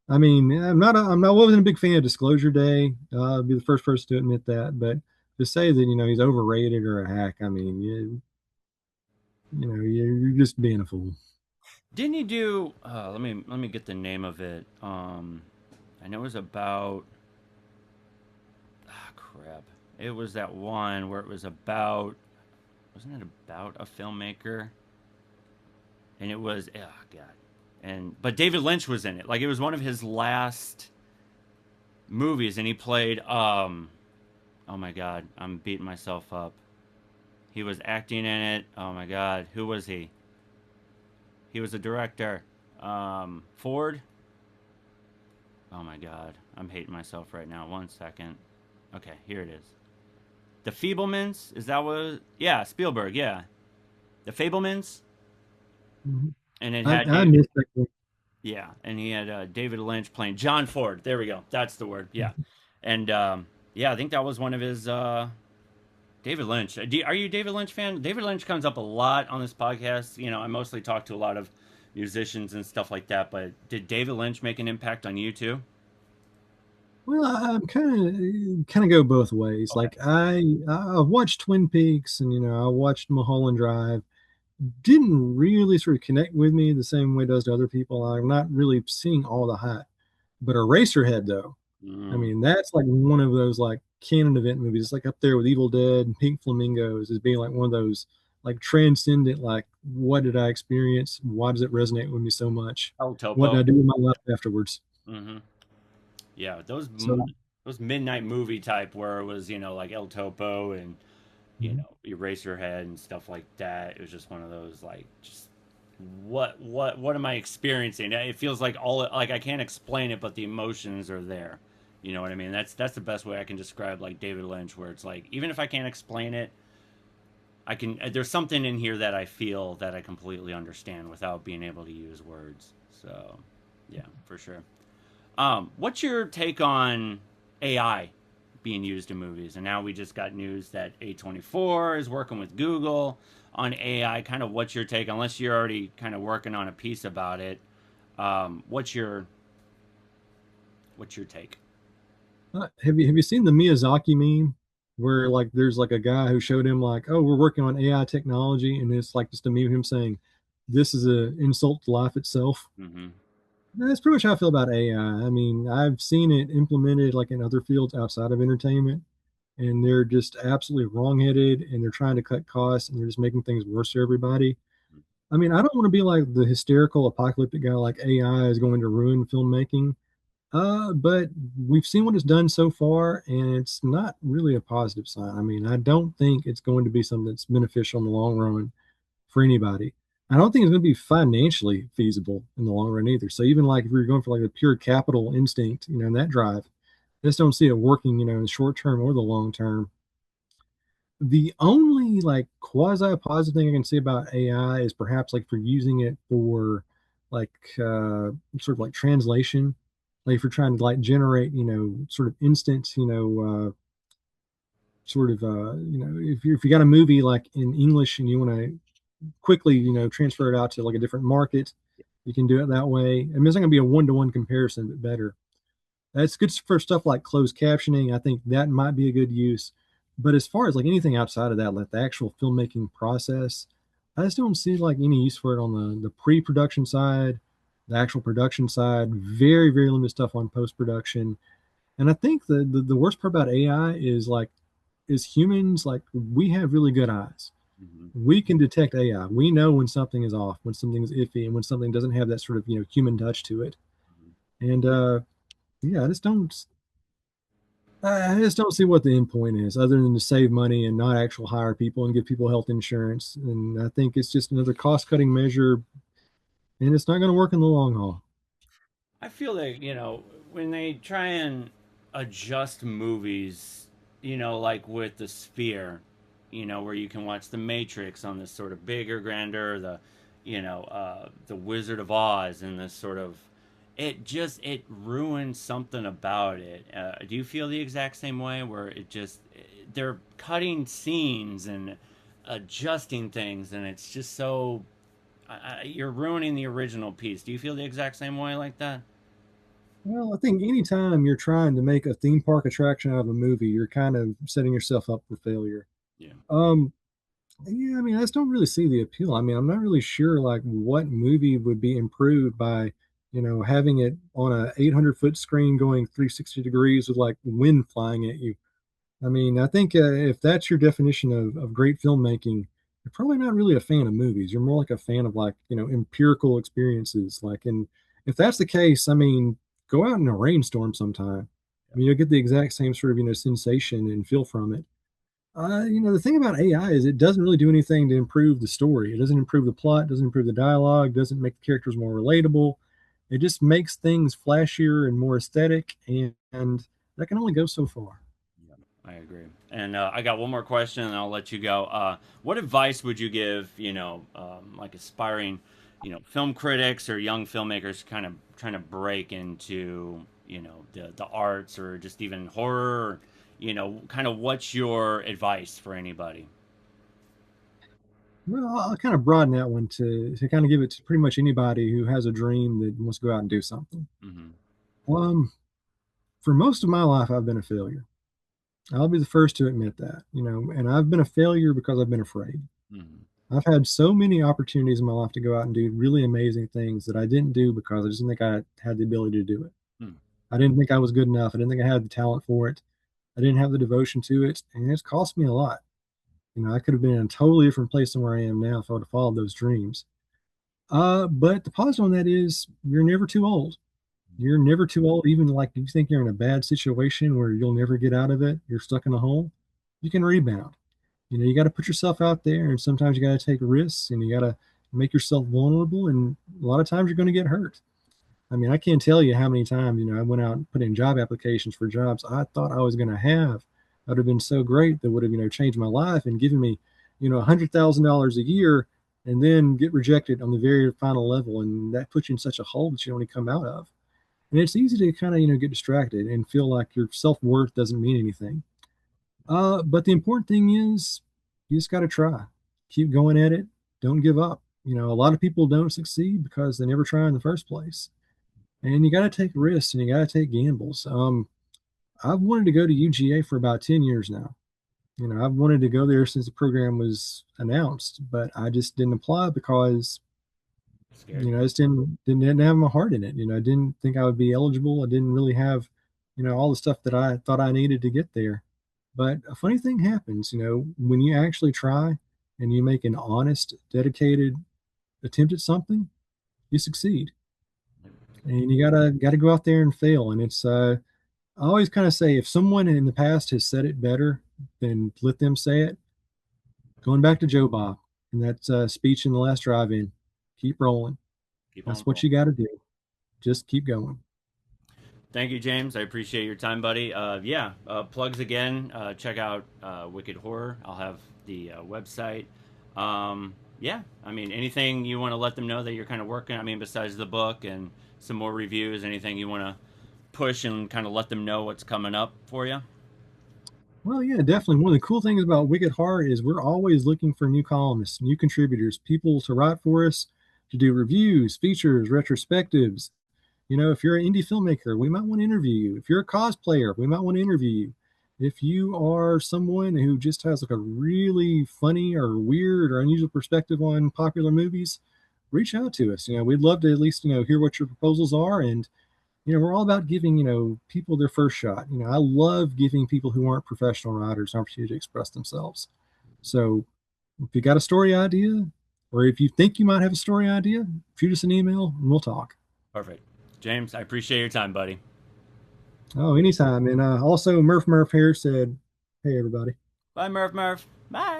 I mean, wasn't a big fan of Disclosure Day. I'll be the first person to admit that. But to say that he's overrated or a hack, I mean, you're just being a fool. Didn't he do? Let me get the name of it. I know it was about. Ah, crap! It was that one where it was about. Wasn't it about a filmmaker? And it was. Oh God. But David Lynch was in it. Like it was one of his last movies, and he played. Oh my God! I'm beating myself up. He was acting in it. Oh my God! Who was he? He was a director. Ford. Oh my God, I'm hating myself right now. 1 second. Okay, here it is. The Feeblemans. Is that what? Yeah, Spielberg. Yeah, the Fablemans. Mhm. And it had I David. missed that one. Yeah, and he had David Lynch playing John Ford. There we go. That's the word. Yeah, and yeah, I think that was one of his. David Lynch. Are you a David Lynch fan? David Lynch comes up a lot on this podcast. I mostly talk to a lot of musicians and stuff like that. But did David Lynch make an impact on you too? Well, I'm kind of go both ways. Okay. Like I've watched Twin Peaks and I watched Mulholland Drive. Didn't really sort of connect with me the same way it does to other people. I'm not really seeing all the hype. But Eraserhead, though, I Mm. mean, that's like one of those like canon event movies. It's like up there with Evil Dead and Pink Flamingos as being like one of those like transcendent, like, what did I experience? Why does it resonate with me so much? El What did I Topo. do with my life afterwards? Hmm. Yeah, those So, those midnight movie type where it was like El Topo and mhm. Eraserhead and stuff like that. It was just one of those like just what am I experiencing? It feels like all like I can't explain it, but the emotions are there. You know what I mean? That's the best way I can describe like David Lynch, where it's like even if I can't explain it, I can. There's something in here that I feel that I completely understand without being able to use words. So, yeah, for sure. What's your take on AI being used in movies? And now we just got news that A24 is working with Google on AI. Kind of what's your take? Unless you're already kind of working on a piece about it, what's your take? Have you seen the Miyazaki meme where like there's like a guy who showed him like, oh, we're working on AI technology, and it's like just a meme of him saying, "This is an insult to life itself." Mm-hmm. That's pretty much how I feel about AI. I mean, I've seen it implemented like in other fields outside of entertainment, and they're just absolutely wrongheaded, and they're trying to cut costs, and they're just making things worse for everybody. I mean, I don't want to be like the hysterical apocalyptic guy like AI is going to ruin filmmaking. But we've seen what it's done so far, and it's not really a positive sign. I mean, I don't think it's going to be something that's beneficial in the long run for anybody. I don't think it's going to be financially feasible in the long run either. So even like if we are going for like a pure capital instinct, in that drive, I just don't see it working, in the short term or the long term. The only like quasi positive thing I can say about AI is perhaps like for using it for like sort of like translation, like if you're trying to like generate, sort of instant, sort of if you got a movie like in English and you want to quickly, transfer it out to like a different market, you can do it that way. I mean, it's not going to be a one-to-one comparison, but better. That's good for stuff like closed captioning. I think that might be a good use. But as far as like anything outside of that, like the actual filmmaking process, I just don't see like any use for it on the pre-production side, the actual production side. Very, very limited stuff on post-production. And I think the worst part about AI is like as humans, like we have really good eyes. Hmm. We can detect AI. We know when something is off, when something is iffy, and when something doesn't have that sort of human touch to it. And yeah, I just don't see what the end point is other than to save money and not actual hire people and give people health insurance. And I think it's just another cost cutting measure, and it's not going to work in the long haul. I feel like, when they try and adjust movies, like with the Sphere, where you can watch The Matrix on this sort of bigger, grander, the Wizard of Oz, and this sort of, it ruins something about it. Do you feel the exact same way, where they're cutting scenes and adjusting things, and it's just so, you're ruining the original piece. Do you feel the exact same way like that? Well, I think anytime you're trying to make a theme park attraction out of a movie, you're kind of setting yourself up for failure. Yeah. Um, yeah, I mean, I just don't really see the appeal. I mean, I'm not really sure like what movie would be improved by, having it on a 800-foot screen going 360 degrees with like wind flying at you. I mean, I think if that's your definition of great filmmaking, you're probably not really a fan of movies. You're more like a fan of like, empirical experiences. Like, and if that's the case, I mean, go out in a rainstorm sometime. I mean, you'll get the exact same sort of, sensation and feel from it. The thing about AI is it doesn't really do anything to improve the story. It doesn't improve the plot, doesn't improve the dialogue, doesn't make the characters more relatable. It just makes things flashier and more aesthetic, and that can only go so far. Yeah, I agree. And I got one more question, and I'll let you go. What advice would you give, like aspiring, film critics or young filmmakers, kind of trying to break into, the arts or just even horror? Or, kind of what's your advice for anybody? Well, I'll kind of broaden that one to kind of give it to pretty much anybody who has a dream that wants to go out and do something. Hmm. Um, for most of my life, I've been a failure. I'll be the first to admit that, and I've been a failure because I've been afraid. Hmm. I've had so many opportunities in my life to go out and do really amazing things that I didn't do because I just didn't think I had the ability to do it. Hmm. I didn't think I was good enough. I didn't think I had the talent for it. I didn't have the devotion to it, and it's cost me a lot. I could have been in a totally different place than where I am now if I would have followed those dreams. But the positive on that is you're never too old. You're never too old, even like if you think you're in a bad situation where you'll never get out of it, you're stuck in a hole, you can rebound. You got to put yourself out there, and sometimes you got to take risks, and you got to make yourself vulnerable, and a lot of times you're going to get hurt. I mean, I can't tell you how many times, I went out and put in job applications for jobs I thought I was going to have. That would have been so great that would have, changed my life and given me, $100,000 a year and then get rejected on the very final level. And that puts you in such a hole that you don't want to come out of. And it's easy to kind of, get distracted and feel like your self worth doesn't mean anything. But the important thing is you just got to try, keep going at it. Don't give up. A lot of people don't succeed because they never try in the first place, and you got to take risks and you got to take gambles. I've wanted to go to UGA for about 10 years now. I've wanted to go there since the program was announced, but I just didn't apply because, Scared you? I just didn't have my heart in it. I didn't think I would be eligible. I didn't really have, all the stuff that I thought I needed to get there. But a funny thing happens, when you actually try and you make an honest, dedicated attempt at something, you succeed. And you gotta go out there and fail. And it's I always kind of say if someone in the past has said it better, then let them say it. Going back to Joe Bob and that speech in the last drive-in, keep rolling. Keep on That's what rolling. you got to do. Just keep going. Thank you, James. I appreciate your time, buddy. Yeah, plugs again. Check out Wicked Horror. I'll have the website. Yeah, I mean, anything you want to let them know that you're kind of working. I mean, besides the book and some more reviews, anything you want to push and kind of let them know what's coming up for you? Well, yeah, definitely. One of the cool things about Wicked Heart is we're always looking for new columnists, new contributors, people to write for us, to do reviews, features, retrospectives. You know, if you're an indie filmmaker, we might want to interview you. If you're a cosplayer, we might want to interview you. If you are someone who just has like a really funny or weird or unusual perspective on popular movies, reach out to us. You know, we'd love to at least, hear what your proposals are. And, we're all about giving, people their first shot. I love giving people who aren't professional writers an opportunity to express themselves. So if you got a story idea, or if you think you might have a story idea, shoot us an email and we'll talk. Perfect. James, I appreciate your time, buddy. Oh, anytime. And also, Murph here said, hey, everybody. Bye, Murph. Bye.